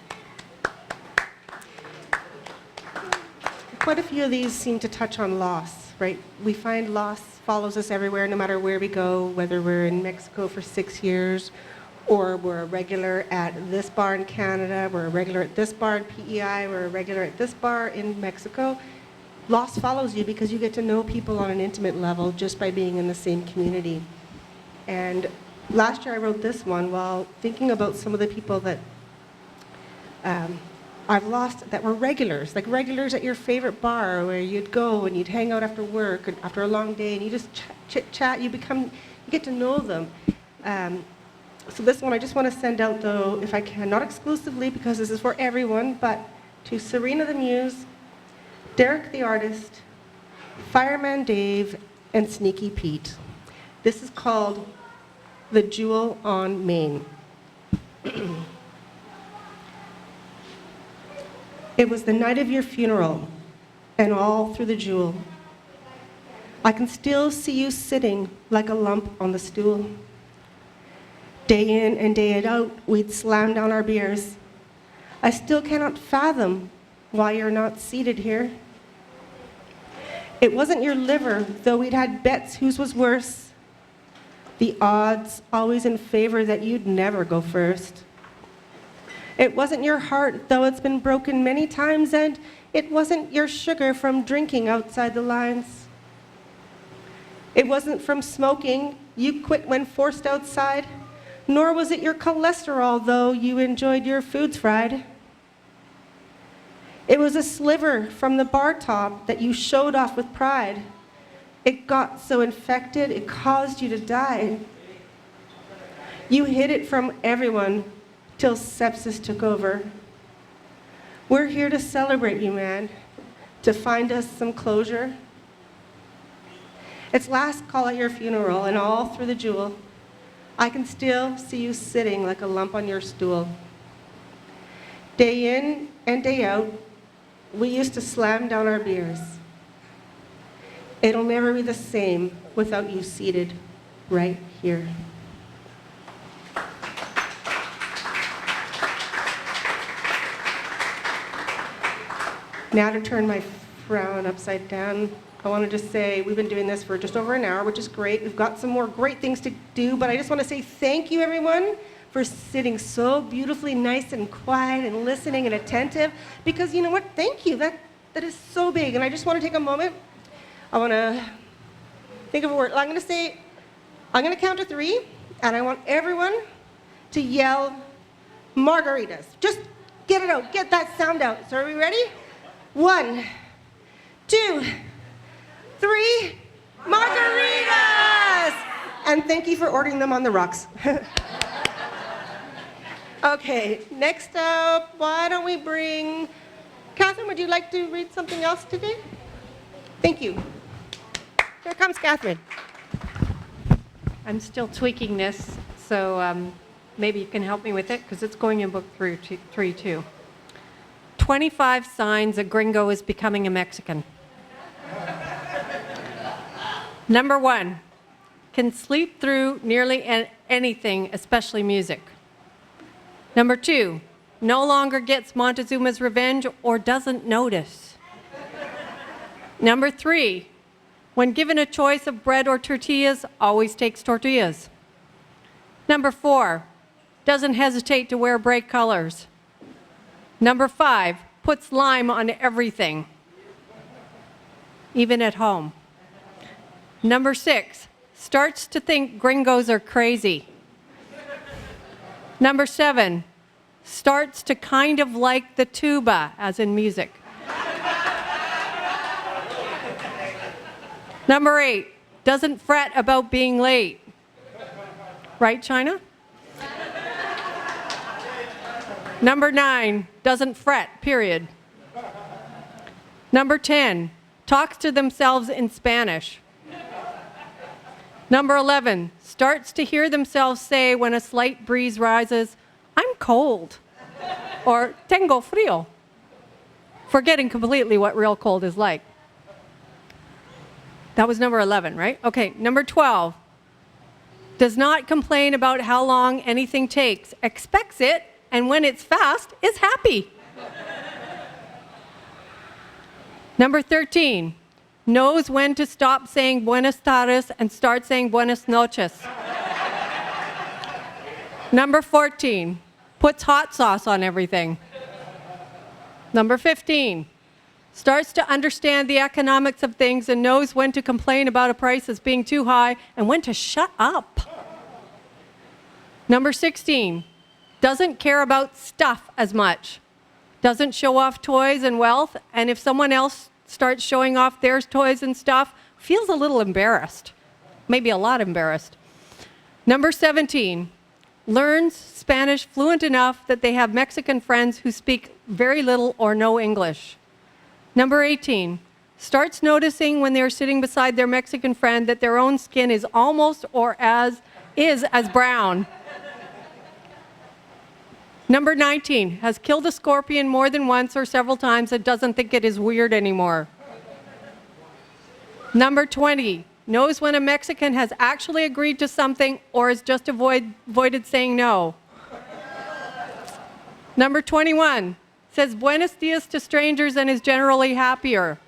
Quite a few of these seem to touch on loss, right? We find loss follows us everywhere, no matter where we go, whether we're in Mexico for 6 years, or we're a regular at this bar in Canada, we're a regular at this bar in PEI, we're a regular at this bar in Mexico. Loss follows you because you get to know people on an intimate level just by being in the same community. And last year I wrote this one while thinking about some of the people that I've lost that were regulars, like regulars at your favorite bar where you'd go and you'd hang out after work and after a long day and you just chit-chat, you get to know them. So this one I just want to send out though, if I can, not exclusively because this is for everyone, but to Serena the Muse, Derek the Artist, Fireman Dave, and Sneaky Pete. This is called The Jewel on Main. It was the night of your funeral, and all through the jewel, I can still see you sitting like a lump on the stool. Day in and day out, we'd slam down our beers. I still cannot fathom why you're not seated here. It wasn't your liver, though we'd had bets whose was worse. The odds always in favor that you'd never go first. It wasn't your heart, though it's been broken many times, and it wasn't your sugar from drinking outside the lines. It wasn't from smoking, you quit when forced outside, nor was it your cholesterol, though you enjoyed your foods fried. It was a sliver from the bar top that you showed off with pride. It got so infected, it caused you to die. You hid it from everyone, till sepsis took over. We're here to celebrate you, man, to find us some closure. It's last call at your funeral, and all through the jewel, I can still see you sitting like a lump on your stool. Day in and day out, we used to slam down our beers. It'll never be the same without you seated right here. Now to turn my frown upside down, I want to just say we've been doing this for just over an hour, which is great. We've got some more great things to do, but I just want to say thank you, everyone, for sitting so beautifully nice and quiet and listening and attentive, because you know what? Thank you. That is so big. And I just want to take a moment. I want to think of a word. I'm going to count to 3, and I want everyone to yell margaritas. Just get it out. Get that sound out. So are we ready? 1, 2, 3, margaritas! And thank you for ordering them on the rocks. Okay, next up, why don't we bring, Catherine, would you like to read something else today? Thank you. Here comes Catherine. I'm still tweaking this, so maybe you can help me with it, because it's going in book 3 too. 25 signs a gringo is becoming a Mexican. Number 1, can sleep through nearly anything, especially music. Number 2, no longer gets Montezuma's revenge or doesn't notice. Number 3, when given a choice of bread or tortillas, always takes tortillas. Number 4, doesn't hesitate to wear bright colors. Number 5, puts lime on everything, even at home. Number 6, starts to think gringos are crazy. Number 7, starts to kind of like the tuba, as in music. Number 8, doesn't fret about being late. Right, China? Number 9, doesn't fret, period. Number 10, talks to themselves in Spanish. Number 11, starts to hear themselves say when a slight breeze rises, I'm cold, or tengo frío, forgetting completely what real cold is like. That was number 11, right? Okay, number 12, does not complain about how long anything takes, expects it, and when it's fast, is happy. Number 13, knows when to stop saying buenas tardes and start saying buenas noches. Number 14, puts hot sauce on everything. Number 15, starts to understand the economics of things and knows when to complain about a price as being too high and when to shut up. Number 16, doesn't care about stuff as much, doesn't show off toys and wealth, and if someone else starts showing off their toys and stuff, feels a little embarrassed, maybe a lot embarrassed. Number 17, learns Spanish fluent enough that they have Mexican friends who speak very little or no English. Number 18, starts noticing when they're sitting beside their Mexican friend that their own skin is almost or as brown. Number 19, has killed a scorpion more than once or several times and doesn't think it is weird anymore. Number 20, knows when a Mexican has actually agreed to something or has just avoided saying no. Number 21, says buenos dias to strangers and is generally happier.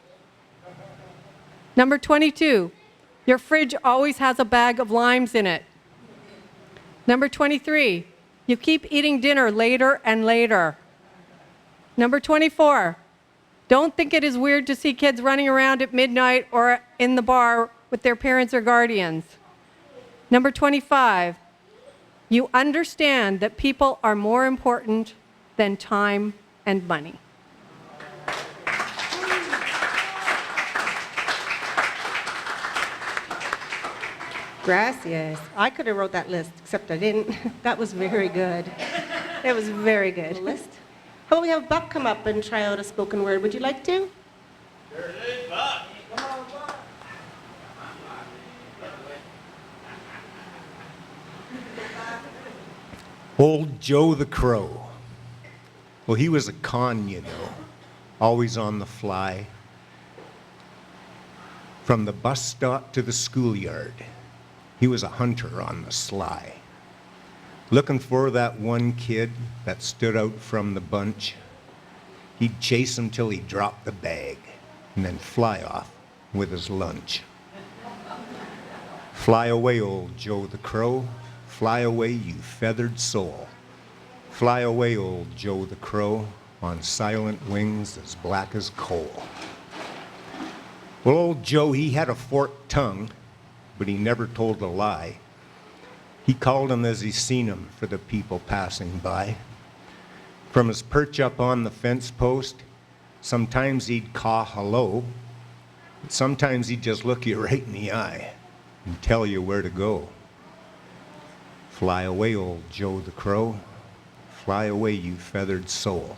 Number 22, your fridge always has a bag of limes in it. Number 23, you keep eating dinner later and later. Number 24, don't think it is weird to see kids running around at midnight or in the bar with their parents or guardians. Number 25, you understand that people are more important than time and money. Gracias. I could have wrote that list, except I didn't. That was very good. It was very good. List. How about we have Buck come up and try out a spoken word? Would you like to? There it is, Buck. Old Joe the Crow. Well, he was a con, you know, always on the fly. From the bus stop to the schoolyard, he was a hunter on the sly. Looking for that one kid that stood out from the bunch. He'd chase him till he dropped the bag and then fly off with his lunch. Fly away, old Joe the Crow. Fly away, you feathered soul. Fly away, old Joe the Crow, on silent wings as black as coal. Well, old Joe, he had a forked tongue, but he never told a lie. He called him as he seen him for the people passing by. From his perch up on the fence post, sometimes he'd caw hello, but sometimes he'd just look you right in the eye and tell you where to go. Fly away, old Joe the Crow. Fly away, you feathered soul.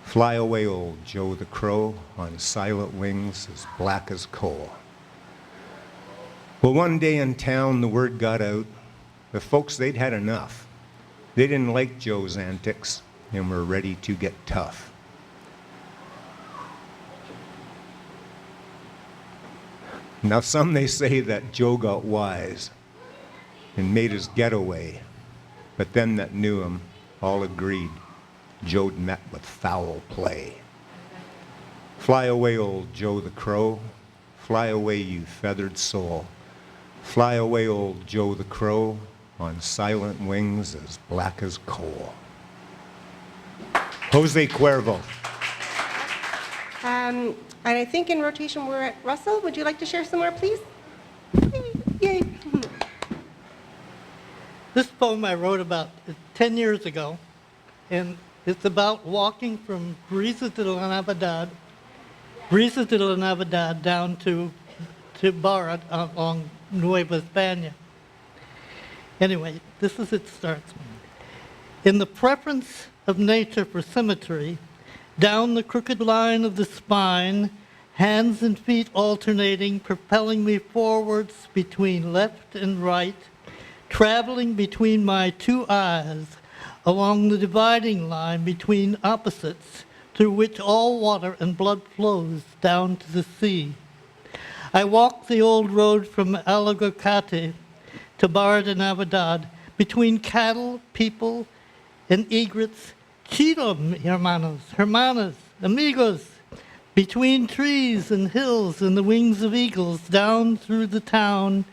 Fly away, old Joe the Crow, on silent wings as black as coal. Well, one day in town, the word got out. The folks, they'd had enough. They didn't like Joe's antics and were ready to get tough. Now, some they say that Joe got wise and made his getaway, but them that knew him all agreed Joe'd met with foul play. Fly away, old Joe the Crow. Fly away, you feathered soul. Fly away, old Joe the Crow, on silent wings as black as coal. Jose Cuervo. And I think in rotation we're at Russell. Would you like to share some more, please? Yay. This poem I wrote about 10 years ago, and it's about walking from Brisa de la Navidad down to Barra along Nueva España. Anyway, this is it starts. In the preference of nature for symmetry, down the crooked line of the spine, hands and feet alternating, propelling me forwards between left and right, traveling between my two eyes, along the dividing line between opposites, through which all water and blood flows down to the sea. I walk the old road from Alagocate to Barra de Navidad, between cattle, people, and egrets, chido, hermanas, amigos, between trees and hills and the wings of eagles, down through the town,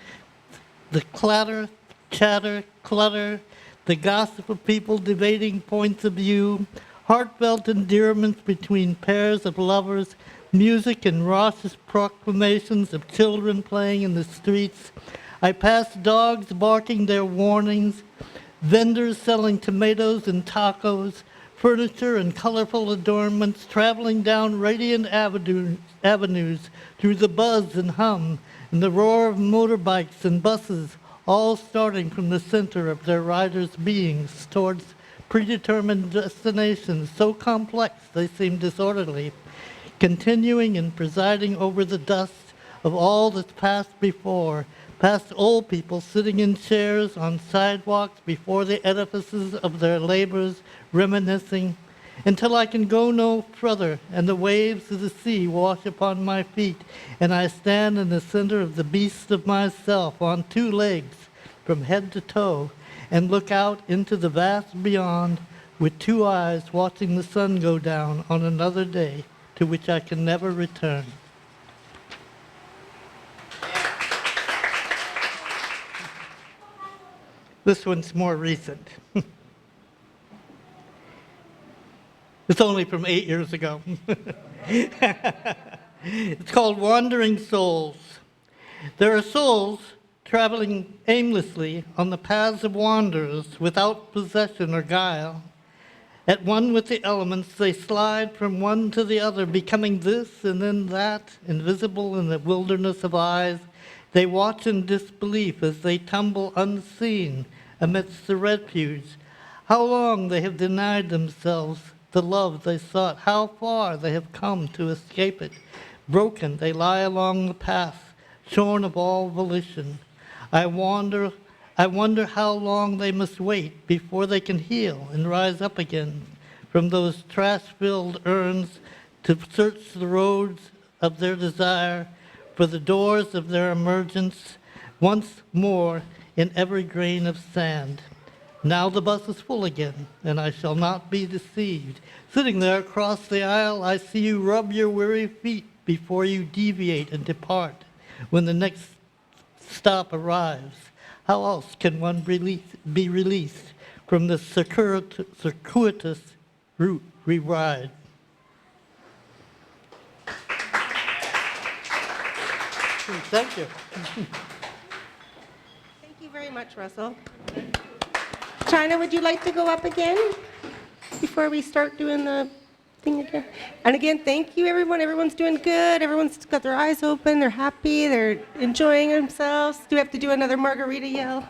the clatter, chatter, clutter, the gossip of people debating points of view, heartfelt endearments between pairs of lovers, music and raucous proclamations of children playing in the streets. I pass dogs barking their warnings, vendors selling tomatoes and tacos, furniture and colorful adornments, traveling down radiant avenues through the buzz and hum and the roar of motorbikes and buses, all starting from the center of their riders' beings towards predetermined destinations so complex they seem disorderly, continuing and presiding over the dust of all that's passed before, past old people sitting in chairs on sidewalks before the edifices of their labors, reminiscing, until I can go no further, and the waves of the sea wash upon my feet, and I stand in the center of the beast of myself on two legs, from head to toe, and look out into the vast beyond with two eyes watching the sun go down on another day to which I can never return. This one's more recent. It's only from 8 years ago. It's called Wandering Souls. There are souls traveling aimlessly on the paths of wanderers without possession or guile. At one with the elements, they slide from one to the other, becoming this and then that, invisible in the wilderness of eyes. They watch in disbelief as they tumble unseen amidst the refuge. How long they have denied themselves the love they sought, how far they have come to escape it. Broken, they lie along the path, shorn of all volition. I wander I wonder how long they must wait before they can heal and rise up again from those trash-filled urns to search the roads of their desire for the doors of their emergence once more in every grain of sand. Now the bus is full again, and I shall not be deceived. Sitting there across the aisle, I see you rub your weary feet before you deviate and depart. When the next stop arrives, how else can one be released from the circuitous route we ride? Thank you. Thank you very much, Russell. China, would you like to go up again before we start doing the thing again? And again, thank you, everyone. Everyone's doing good. Everyone's got their eyes open. They're happy. They're enjoying themselves. Do we have to do another margarita yell?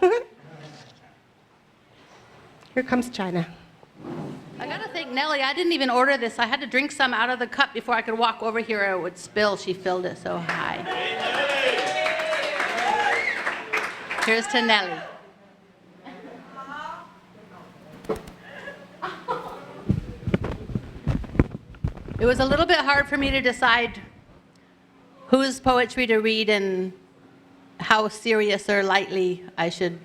Here comes China. I gotta thank Nelly. I didn't even order this. I had to drink some out of the cup before I could walk over here or it would spill. She filled it so high. Here's to Nelly. It was a little bit hard for me to decide whose poetry to read and how serious or lightly I should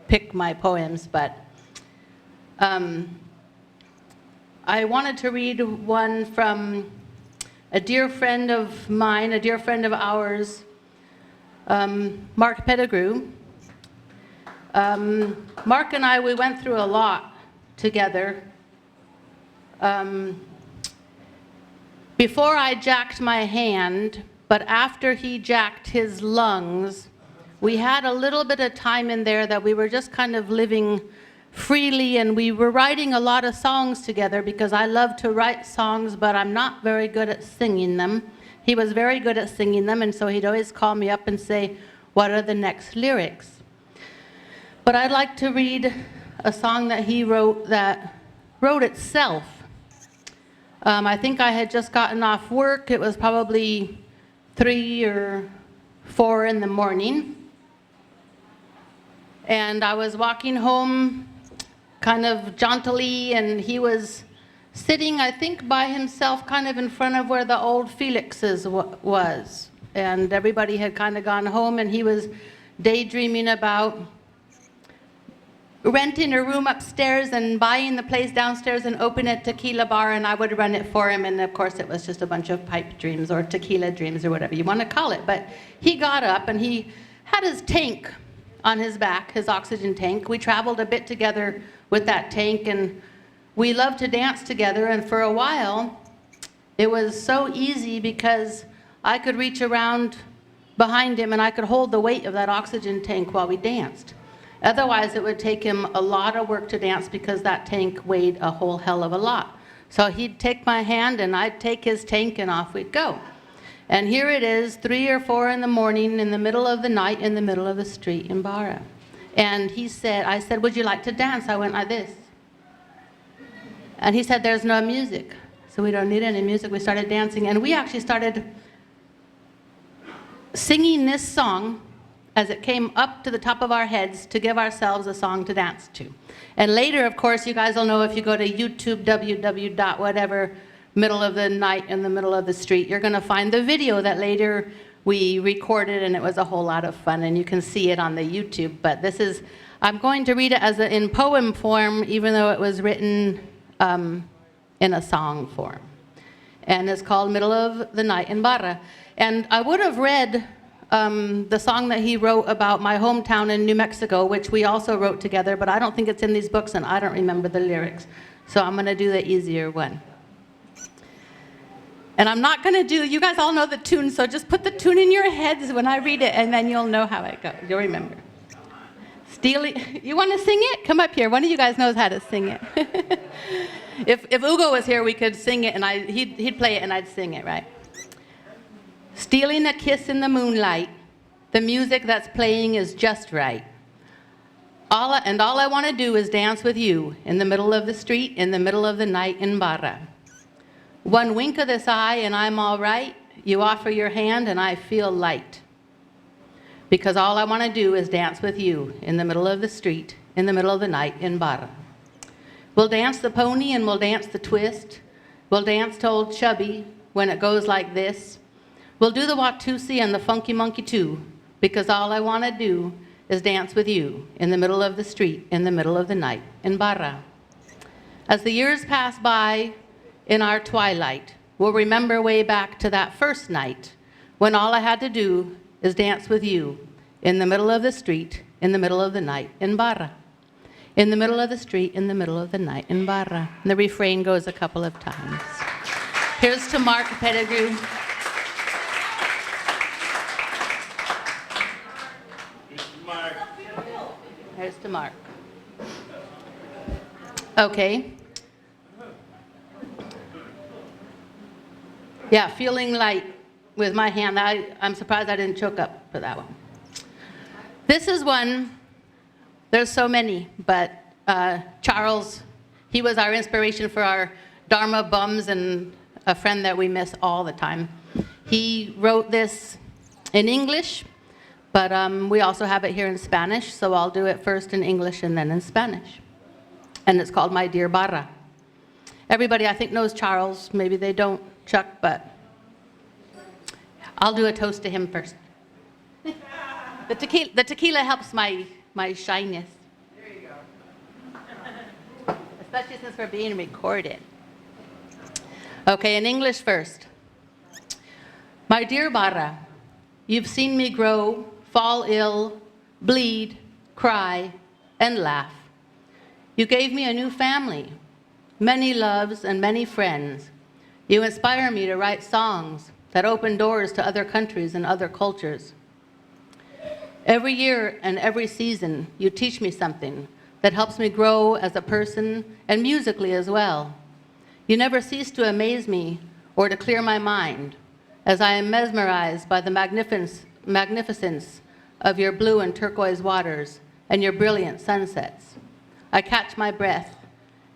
pick my poems, but I wanted to read one from a dear friend of mine, a dear friend of ours, Mark Pettigrew. Mark and I, we went through a lot together. Before I jacked my hand, but after he jacked his lungs, we had a little bit of time in there that we were just kind of living freely, and we were writing a lot of songs together because I love to write songs, but I'm not very good at singing them. He was very good at singing them, and so he'd always call me up and say, what are the next lyrics? But I'd like to read a song that he wrote that wrote itself. I think I had just gotten off work. It was probably 3 or 4 in the morning. And I was walking home kind of jauntily, and he was sitting, I think, by himself kind of in front of where the old Felix's was. And everybody had kind of gone home, and he was daydreaming about renting a room upstairs and buying the place downstairs and opening a tequila bar, and I would run it for him. And of course it was just a bunch of pipe dreams or tequila dreams or whatever you want to call it. But he got up and he had his tank on his back, his oxygen tank. We traveled a bit together with that tank, and we loved to dance together. And for a while it was so easy because I could reach around behind him and I could hold the weight of that oxygen tank while we danced. Otherwise, it would take him a lot of work to dance because that tank weighed a whole hell of a lot. So he'd take my hand and I'd take his tank and off we'd go. And here it is, 3 or 4 in the morning, in the middle of the night, in the middle of the street in Barra. And he said, I said, would you like to dance? I went like this. And he said, there's no music. So we don't need any music. We started dancing, and we actually started singing this song as it came up to the top of our heads to give ourselves a song to dance to. And later, of course, you guys will know if you go to YouTube, www.whatever, middle of the night in the middle of the street, you're going to find the video that later we recorded, and it was a whole lot of fun, and you can see it on the YouTube. But this is, I'm going to read it as in poem form, even though it was written in a song form. And it's called Middle of the Night in Barra. And I would have read the song that he wrote about my hometown in New Mexico, which we also wrote together, but I don't think it's in these books and I don't remember the lyrics. So I'm gonna do the easier one. And I'm not gonna do, you guys all know the tune, so just put the tune in your heads when I read it and then you'll know how it goes, you'll remember. Steely, you wanna sing it? Come up here, one of you guys knows how to sing it. If Ugo was here, we could sing it and he'd play it and I'd sing it, right? Stealing a kiss in the moonlight, the music that's playing is just right. All I want to do is dance with you in the middle of the street, in the middle of the night in Barra. One wink of this eye and I'm all right. You offer your hand and I feel light. because all I want to do is dance with you in the middle of the street, in the middle of the night in Barra. We'll dance the pony and we'll dance the twist. We'll dance to Old Chubby when it goes like this. We'll do the Watusi and the Funky Monkey too, because all I want to do is dance with you in the middle of the street, in the middle of the night in Barra. As the years pass by in our twilight, we'll remember way back to that first night when all I had to do is dance with you in the middle of the street, in the middle of the night in Barra. In the middle of the street, in the middle of the night in Barra. And the refrain goes a couple of times. Here's to Mark Pettigrew. Here's to Mark. Okay. Yeah, feeling light with my hand. I'm surprised I didn't choke up for that one. This is one, there's so many, but Charles, he was our inspiration for our Dharma bums and a friend that we miss all the time. He wrote this in English, but we also have it here in Spanish, so I'll do it first in English and then in Spanish. And it's called My Dear Barra. Everybody, I think, knows Charles. Maybe they don't, Chuck, but I'll do a toast to him first. The tequila helps my shyness. There you go. Especially since we're being recorded. Okay, in English first. My dear Barra, you've seen me grow, fall ill, bleed, cry, and laugh. You gave me a new family, many loves and many friends. You inspire me to write songs that open doors to other countries and other cultures. Every year and every season, you teach me something that helps me grow as a person and musically as well. You never cease to amaze me or to clear my mind, as I am mesmerized by the magnificence of your blue and turquoise waters and your brilliant sunsets. I catch my breath,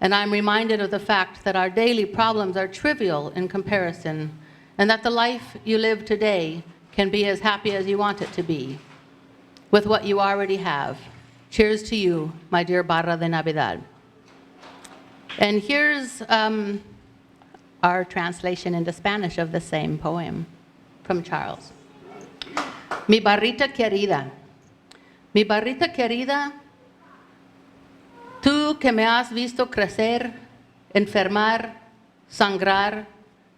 and I'm reminded of the fact that our daily problems are trivial in comparison, and that the life you live today can be as happy as you want it to be, with what you already have. Cheers to you, my dear Barra de Navidad. And here's our translation into Spanish of the same poem from Charles. Mi barrita querida, tú que me has visto crecer, enfermar, sangrar,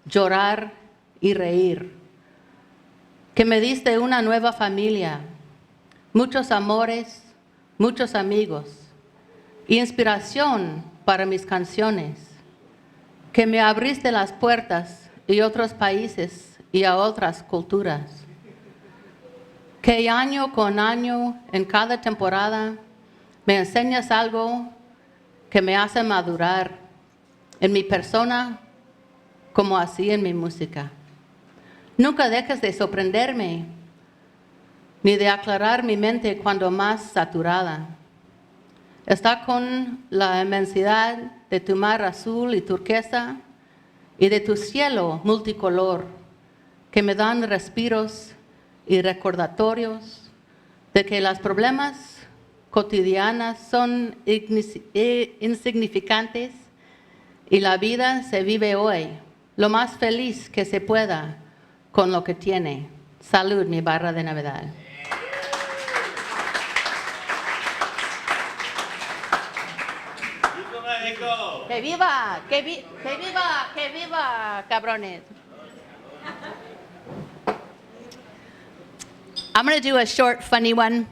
llorar y reír, que me diste una nueva familia, muchos amores, muchos amigos, inspiración para mis canciones, que me abriste las puertas y otros países y a otras culturas, que año con año, en cada temporada, me enseñas algo que me hace madurar en mi persona como así en mi música. Nunca dejes de sorprenderme ni de aclarar mi mente cuando más saturada. Está con la inmensidad de tu mar azul y turquesa y de tu cielo multicolor que me dan respiros y recordatorios de que los problemas cotidianas son insignificantes y la vida se vive hoy lo más feliz que se pueda con lo que tiene. Salud, mi Barra de Navidad. ¡Que viva! ¡Que viva! ¡Que viva, cabrones! I'm going to do a short, funny one.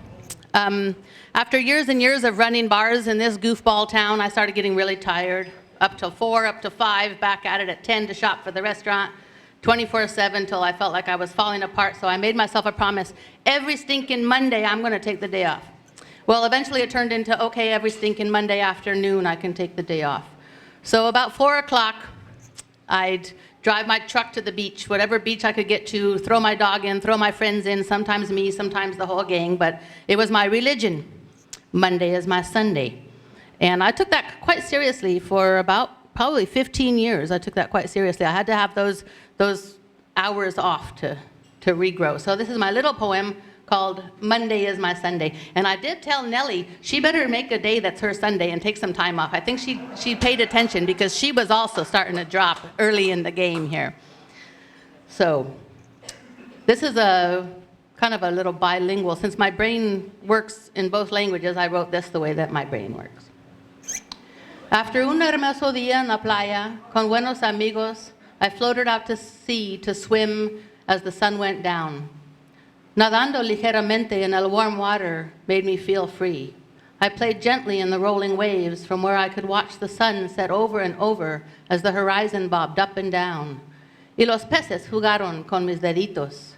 After years and years of running bars in this goofball town, I started getting really tired. Up till 4, up to 5, back at it at 10 to shop for the restaurant, 24/7 till I felt like I was falling apart. So I made myself a promise. Every stinking Monday, I'm going to take the day off. Well, eventually it turned into, okay, every stinking Monday afternoon, I can take the day off. So about 4 o'clock, I'd drive my truck to the beach, whatever beach I could get to, throw my dog in, throw my friends in, sometimes me, sometimes the whole gang, but it was my religion. Monday is my Sunday. And I took that quite seriously for about probably 15 years. I took that quite seriously. I had to have those hours off to regrow. So this is my little poem, called Monday is My Sunday. And I did tell Nelly she better make a day that's her Sunday and take some time off. I think she paid attention because she was also starting to drop early in the game here. So this is a kind of a little bilingual. Since my brain works in both languages, I wrote this the way that my brain works. After un hermoso día en la playa, con buenos amigos, I floated out to sea to swim as the sun went down. Nadando ligeramente in el warm water made me feel free. I played gently in the rolling waves from where I could watch the sun set over and over as the horizon bobbed up and down. Y los peces jugaron con mis deditos.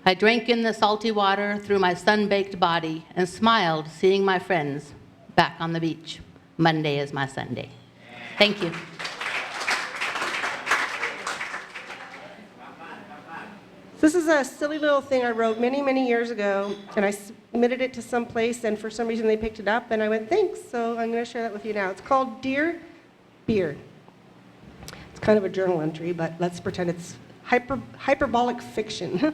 I drank in the salty water through my sun-baked body and smiled seeing my friends back on the beach. Monday is my Sunday. Thank you. This is a silly little thing I wrote many, many years ago, and I submitted it to some place, and for some reason they picked it up, and I went, thanks, so I'm going to share that with you now. It's called Dear Beer. It's kind of a journal entry, but let's pretend it's hyperbolic fiction.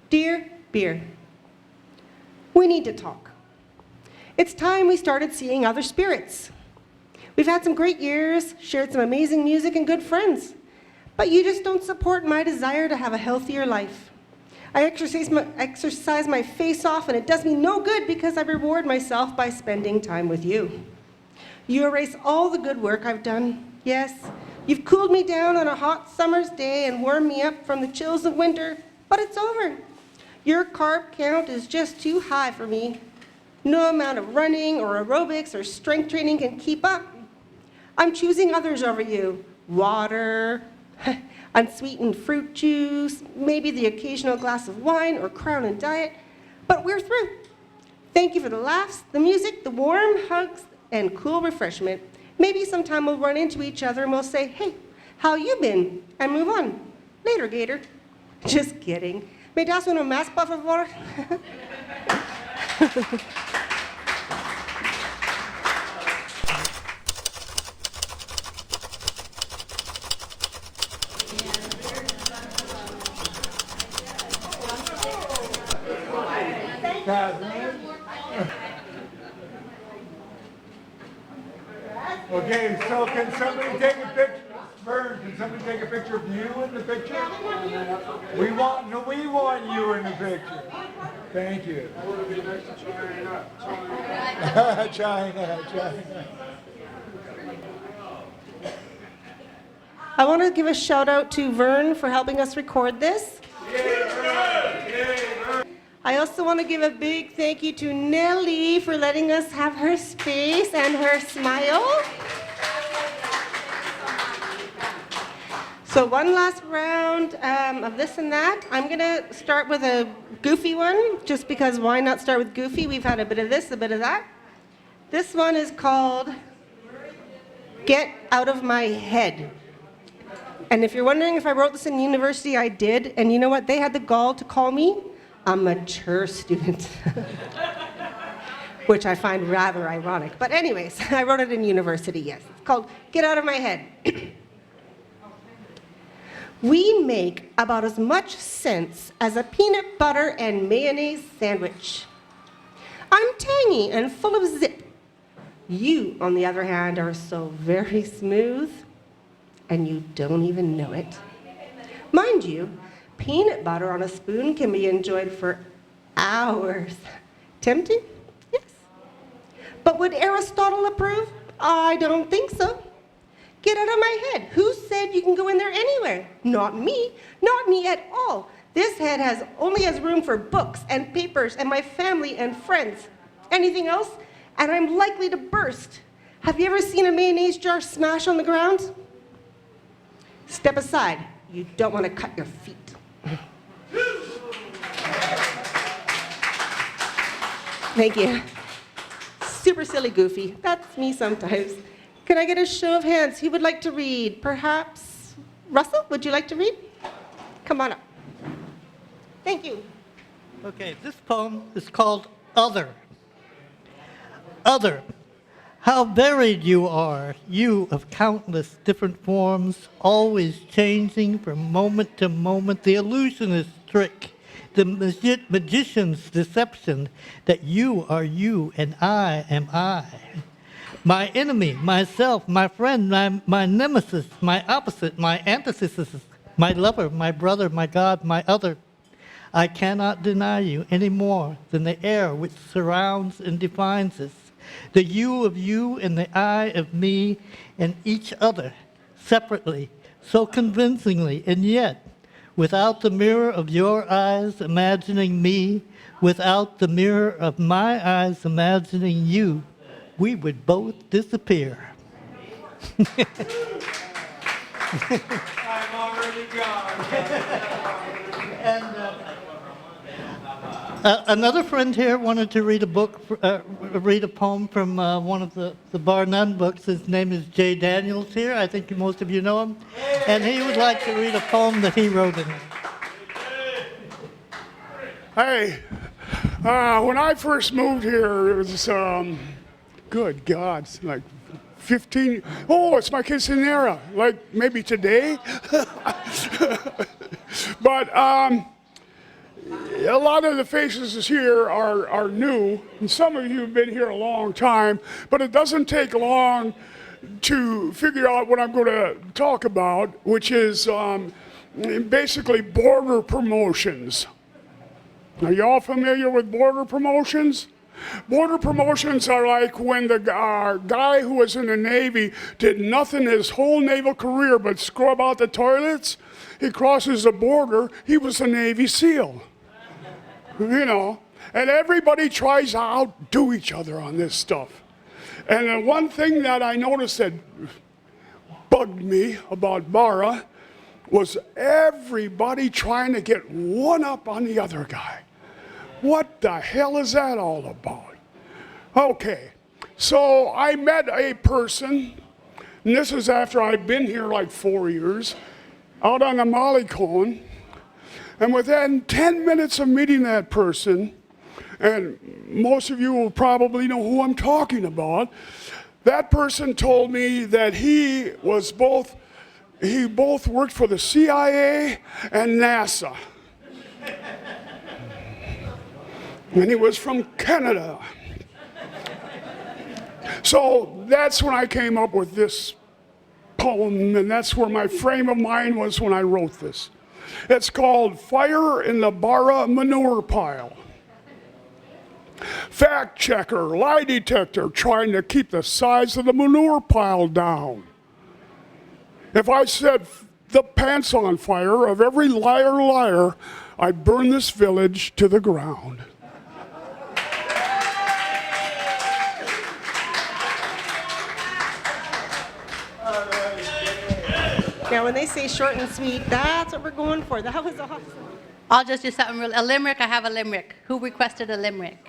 Dear Beer, we need to talk. It's time we started seeing other spirits. We've had some great years, shared some amazing music and good friends. But you just don't support my desire to have a healthier life. I exercise my face off, and it does me no good because I reward myself by spending time with you. You erase all the good work I've done. Yes, you've cooled me down on a hot summer's day and warmed me up from the chills of winter, but it's over. Your carb count is just too high for me. No amount of running or aerobics or strength training can keep up. I'm choosing others over you. Water, unsweetened fruit juice, maybe the occasional glass of wine or Crown and Diet, but we're through. Thank you for the laughs, the music, the warm hugs, and cool refreshment. Maybe sometime we'll run into each other and we'll say, hey, how you been? And move on. Later, Gator. Just kidding. ¿Me das uno más, por favor? Okay, so can somebody take a picture? Vern, can somebody take a picture of you in the picture? We want you in the picture. Thank you. China. I want to give a shout out to Vern for helping us record this. I also want to give a big thank you to Nelly for letting us have her space and her smile. So one last round of this and that. I'm going to start with a goofy one, just because why not start with goofy? We've had a bit of this, a bit of that. This one is called Get Out of My Head. And if you're wondering if I wrote this in university, I did. And you know what? They had the gall to call me a mature student, which I find rather ironic. But anyways, I wrote it in university, yes. It's called Get Out of My Head. We make about as much sense as a peanut butter and mayonnaise sandwich. I'm tangy and full of zip. You, on the other hand, are so very smooth, and you don't even know it. Mind you, peanut butter on a spoon can be enjoyed for hours. Tempting? Yes. But would Aristotle approve? I don't think so. Get out of my head. Who said you can go in there anywhere? Not me. Not me at all. This head only has room for books and papers and my family and friends. Anything else? And I'm likely to burst. Have you ever seen a mayonnaise jar smash on the ground? Step aside. You don't want to cut your feet. Thank you. Super silly goofy. That's me sometimes. Can I get a show of hands? Who would like to read? Perhaps Russell, would you like to read? Come on up. Thank you. Okay, this poem is called Other. Other. How varied you are, you of countless different forms, always changing from moment to moment, the illusionist trick the magician's deception that you are you and I am I. My enemy, myself, my friend, my nemesis, my opposite, my antithesis, my lover, my brother, my God, my other. I cannot deny you any more than the air which surrounds and defines us. The you of you and the I of me and each other, separately, so convincingly, and yet, without the mirror of your eyes imagining me, without the mirror of my eyes imagining you, we would both disappear. I'm already gone. And another friend here wanted to read read a poem from one of the Barra Nun books. His name is Jay Daniels here. I think most of you know him. And he would like to read a poem that he wrote in it. Hey, when I first moved here, it was, good God, it's like 15, oh, it's my quinceanera, like maybe today. But a lot of the faces here are new, and some of you have been here a long time, but it doesn't take long to figure out what I'm going to talk about, which is basically border promotions. Are you all familiar with border promotions? Border promotions are like when the guy who was in the Navy did nothing his whole naval career but scrub out the toilets. He crosses the border, he was a Navy SEAL. You know, and everybody tries to outdo each other on this stuff. And the one thing that I noticed that bugged me about Barra was everybody trying to get one up on the other guy. What the hell is that all about? Okay, so I met a person, and this is after I'd been here like 4 years, out on the Malecon, and within 10 minutes of meeting that person, and most of you will probably know who I'm talking about, that person told me that he both worked for the CIA and NASA. And he was from Canada. So that's when I came up with this poem, and that's where my frame of mind was when I wrote this. It's called Fire in the Barra Manure Pile. Fact checker, lie detector, trying to keep the size of the manure pile down. If I set the pants on fire of every liar, I'd burn this village to the ground. Now, when they say short and sweet, that's what we're going for. That was awesome. I'll just do something real. A limerick, I have a limerick. Who requested a limerick?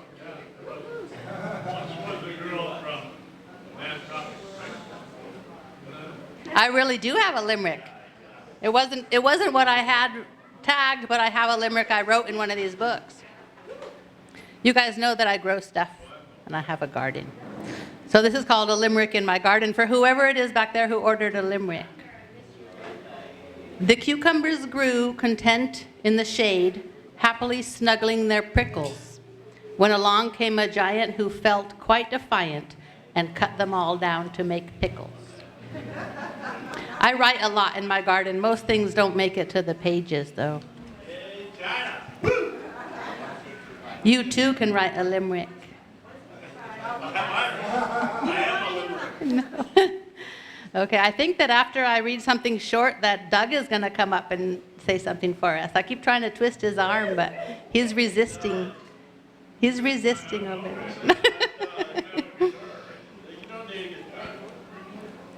I really do have a limerick. It wasn't what I had tagged, but I have a limerick I wrote in one of these books. You guys know that I grow stuff, and I have a garden. So this is called A Limerick in My Garden for whoever it is back there who ordered a limerick. The cucumbers grew content in the shade, happily snuggling their prickles, when along came a giant who felt quite defiant and cut them all down to make pickles. I write a lot in my garden. Most things don't make it to the pages, though. You too can write a limerick. No. Okay, I think that after I read something short, that Doug is going to come up and say something for us. I keep trying to twist his arm, but he's resisting. He's resisting over there.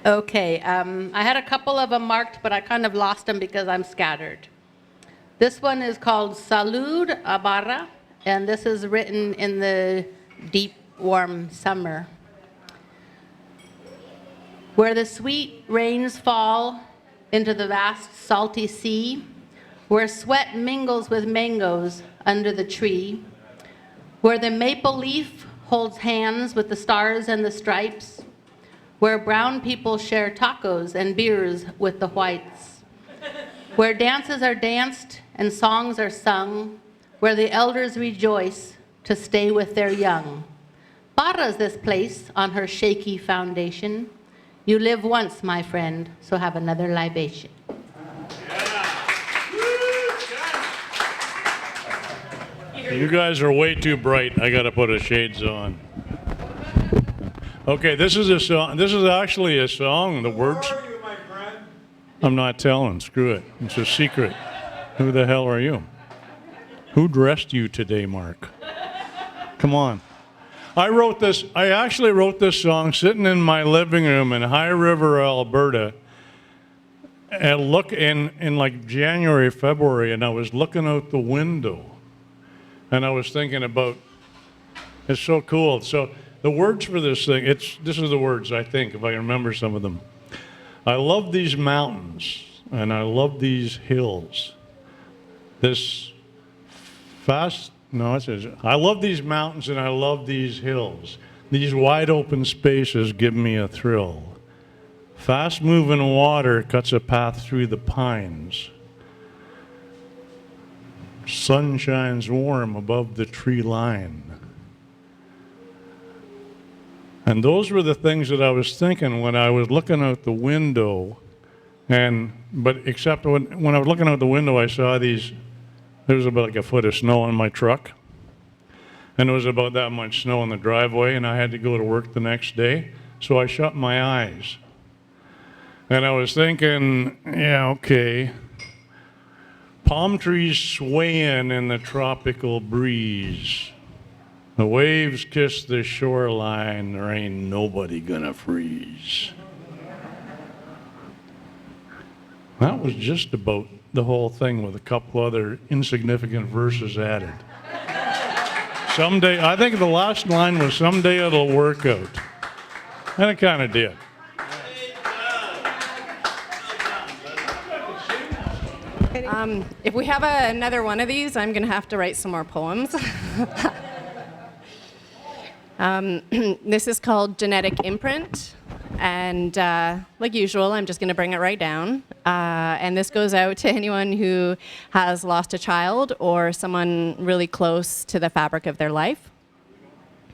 Okay, I had a couple of them marked, but I kind of lost them because I'm scattered. This one is called Salud a Barra, and this is written in the deep, warm summer. Where the sweet rains fall into the vast salty sea, where sweat mingles with mangoes under the tree, where the maple leaf holds hands with the stars and the stripes, where brown people share tacos and beers with the whites, where dances are danced and songs are sung, where the elders rejoice to stay with their young. Barra's this place on her shaky foundation. You live once, my friend, so have another libation. You guys are way too bright. I got to put a shades on. Okay, this is a song. This is actually a song. The words. Who are you, my friend? I'm not telling. Screw it. It's a secret. Who the hell are you? Who dressed you today, Mark? Come on. I actually wrote this song sitting in my living room in High River, Alberta, and look in like January, February, and I was looking out the window, and I was thinking about, it's so cool. So the words for this thing, this is the words, I think, if I can remember some of them. I love these mountains, and I love these hills. I love these mountains and I love these hills. These wide open spaces give me a thrill. Fast moving water cuts a path through the pines. Sun shines warm above the tree line. And those were the things that I was thinking when I was looking out the window. Except when I was looking out the window, I saw there was about like a foot of snow on my truck. And there was about that much snow in the driveway, and I had to go to work the next day. So I shut my eyes. And I was thinking, yeah, okay. Palm trees swaying in the tropical breeze. The waves kiss the shoreline, there ain't nobody gonna freeze. That was just about the whole thing with a couple other insignificant verses added. Someday, I think the last line was, someday it'll work out. And it kind of did. If we have another one of these, I'm going to have to write some more poems. This is called Genetic Imprint. And like usual, I'm just going to bring it right down. And this goes out to anyone who has lost a child or someone really close to the fabric of their life.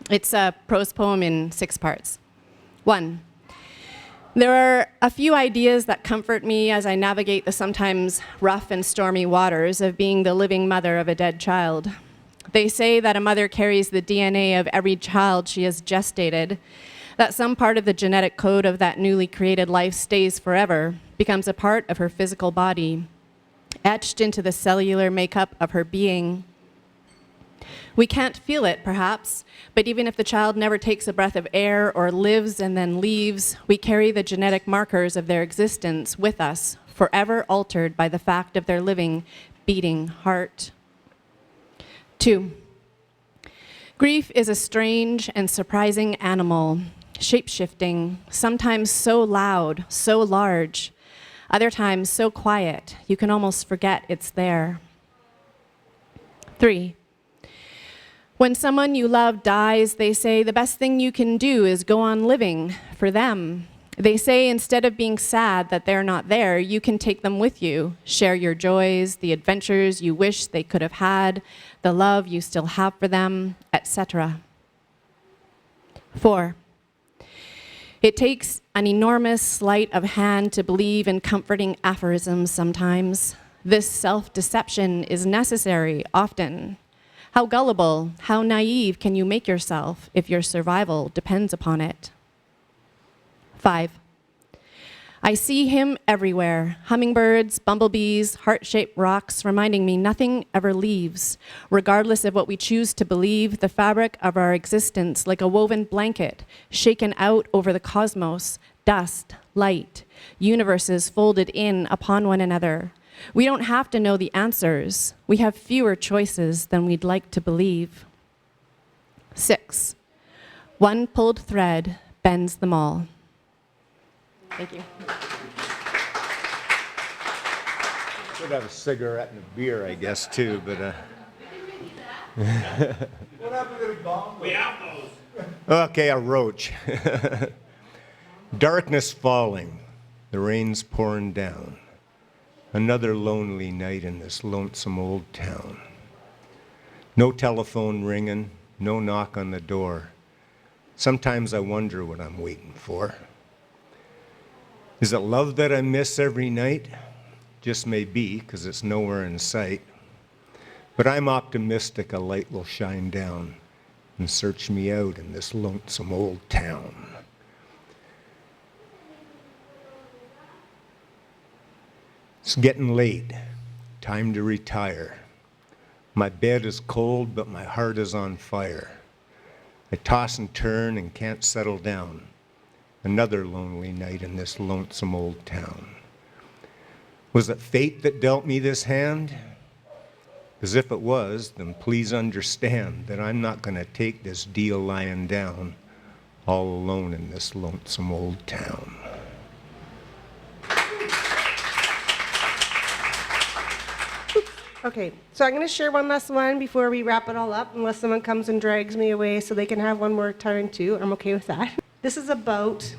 It's a prose poem in 6 parts. 1. There are a few ideas that comfort me as I navigate the sometimes rough and stormy waters of being the living mother of a dead child. They say that a mother carries the DNA of every child she has gestated, that some part of the genetic code of that newly created life stays forever, becomes a part of her physical body, etched into the cellular makeup of her being. We can't feel it, perhaps, but even if the child never takes a breath of air or lives and then leaves, we carry the genetic markers of their existence with us, forever altered by the fact of their living, beating heart. 2. Grief is a strange and surprising animal, shape-shifting, sometimes so loud, so large, other times so quiet, you can almost forget it's there. 3. When someone you love dies, they say the best thing you can do is go on living for them. They say instead of being sad that they're not there, you can take them with you, share your joys, the adventures you wish they could have had, the love you still have for them, etc. 4. It takes an enormous sleight of hand to believe in comforting aphorisms sometimes. This self-deception is necessary often. How gullible, how naive can you make yourself if your survival depends upon it? 5. I see him everywhere. Hummingbirds, bumblebees, heart-shaped rocks, reminding me nothing ever leaves. Regardless of what we choose to believe, the fabric of our existence, like a woven blanket, shaken out over the cosmos, dust, light, universes folded in upon one another. We don't have to know the answers. We have fewer choices than we'd like to believe. 6. One pulled thread bends them all. Thank you. Should have a cigarette and a beer, I guess, too, but What happened to the bomb? We have those. okay, a roach. Darkness falling, the rain's pouring down. Another lonely night in this lonesome old town. No telephone ringing, no knock on the door. Sometimes I wonder what I'm waiting for. Is it love that I miss every night? Just may be, 'cause it's nowhere in sight. But I'm optimistic a light will shine down and search me out in this lonesome old town. It's getting late, time to retire. My bed is cold, but my heart is on fire. I toss and turn and can't settle down. Another lonely night in this lonesome old town. Was it fate that dealt me this hand? Because if it was, then please understand that I'm not going to take this deal lying down all alone in this lonesome old town. Okay, so I'm going to share one last one before we wrap it all up, unless someone comes and drags me away so they can have one more turn too. I'm okay with that. This is about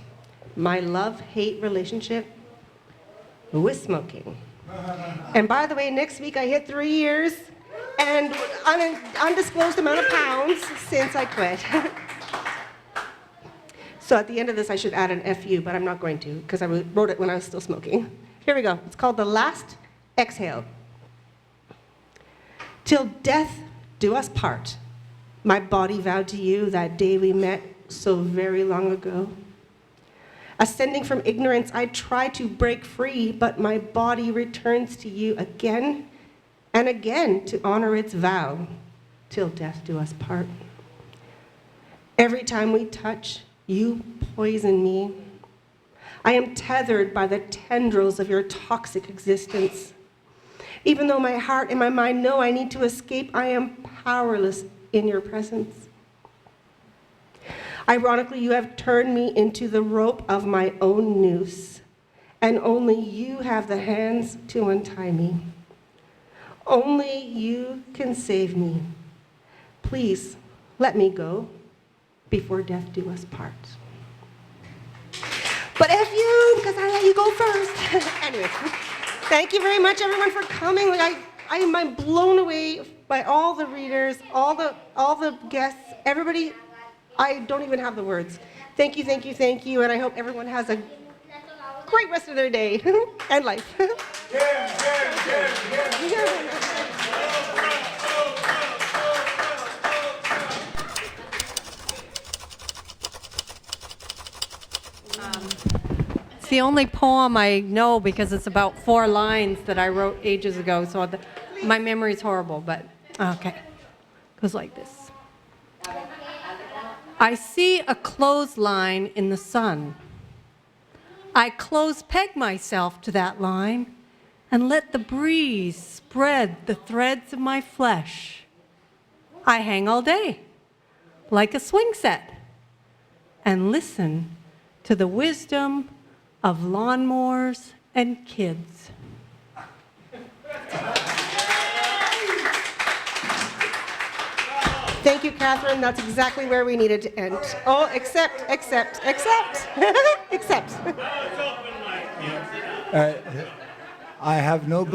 my love-hate relationship with smoking. And by the way, next week I hit 3 years and an undisclosed amount of pounds since I quit. So at the end of this, I should add an FU, but I'm not going to because I wrote it when I was still smoking. Here we go. It's called The Last Exhale. Till death do us part, my body vowed to you that day we met so very long ago. Ascending from ignorance, I try to break free, but my body returns to you again and again to honor its vow, till death do us part. Every time we touch, you poison me. I am tethered by the tendrils of your toxic existence. Even though my heart and my mind know I need to escape, I am powerless in your presence. Ironically, you have turned me into the rope of my own noose, and only you have the hands to untie me. Only you can save me. Please let me go before death do us part. But if you, because I let you go first. Anyways. Thank you very much, everyone, for coming. Like, I'm blown away by all the readers, all the guests, everybody. I don't even have the words. Thank you, thank you, thank you, and I hope everyone has a great rest of their day and life. It's the only poem I know because it's about 4 lines that I wrote ages ago, so my memory's horrible, but okay. It goes like this. I see a clothesline in the sun. I close peg myself to that line and let the breeze spread the threads of my flesh. I hang all day like a swing set and listen to the wisdom of lawnmowers and kids. Thank you, Catherine. That's exactly where we needed to end. Oh, except. I have no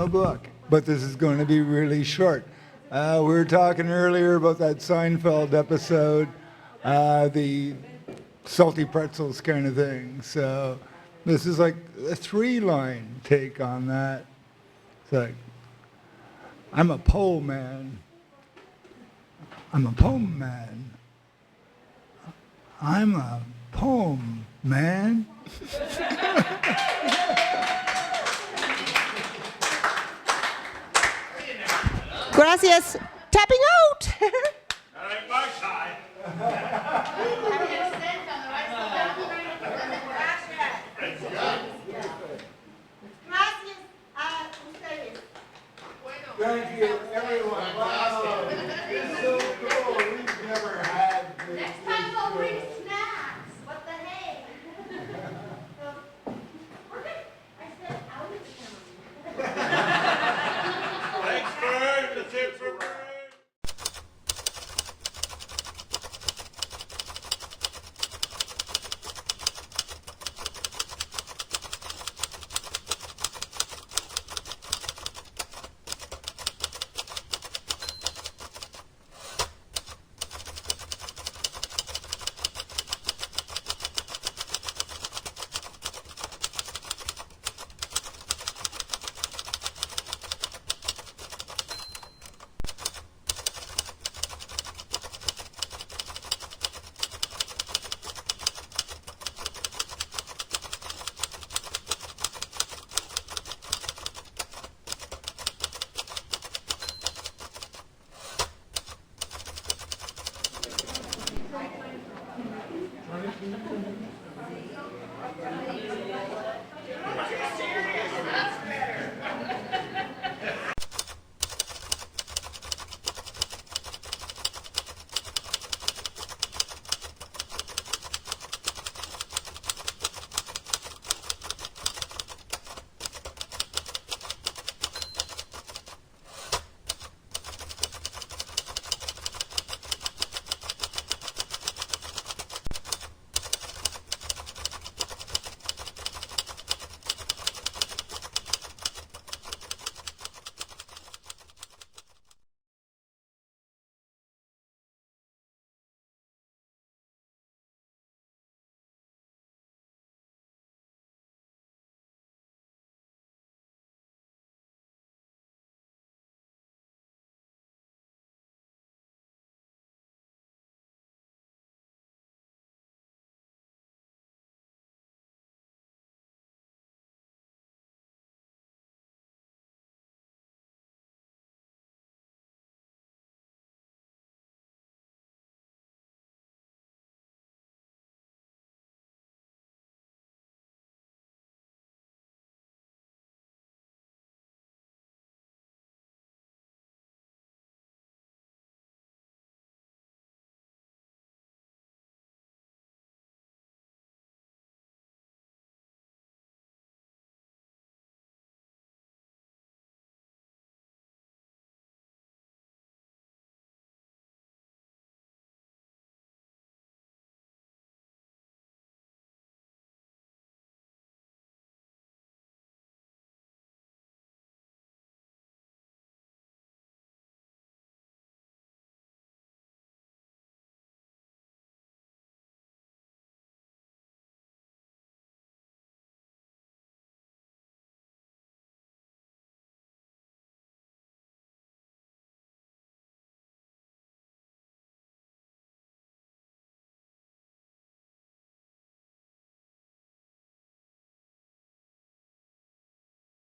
book. But this is going to be really short. We were talking earlier about that Seinfeld episode, the salty pretzels kind of thing. So this is like a 3-line take on that. It's like, I'm a poem man. I'm a poem man. I'm a poem man. Gracias. Tapping out. Thank you, everyone.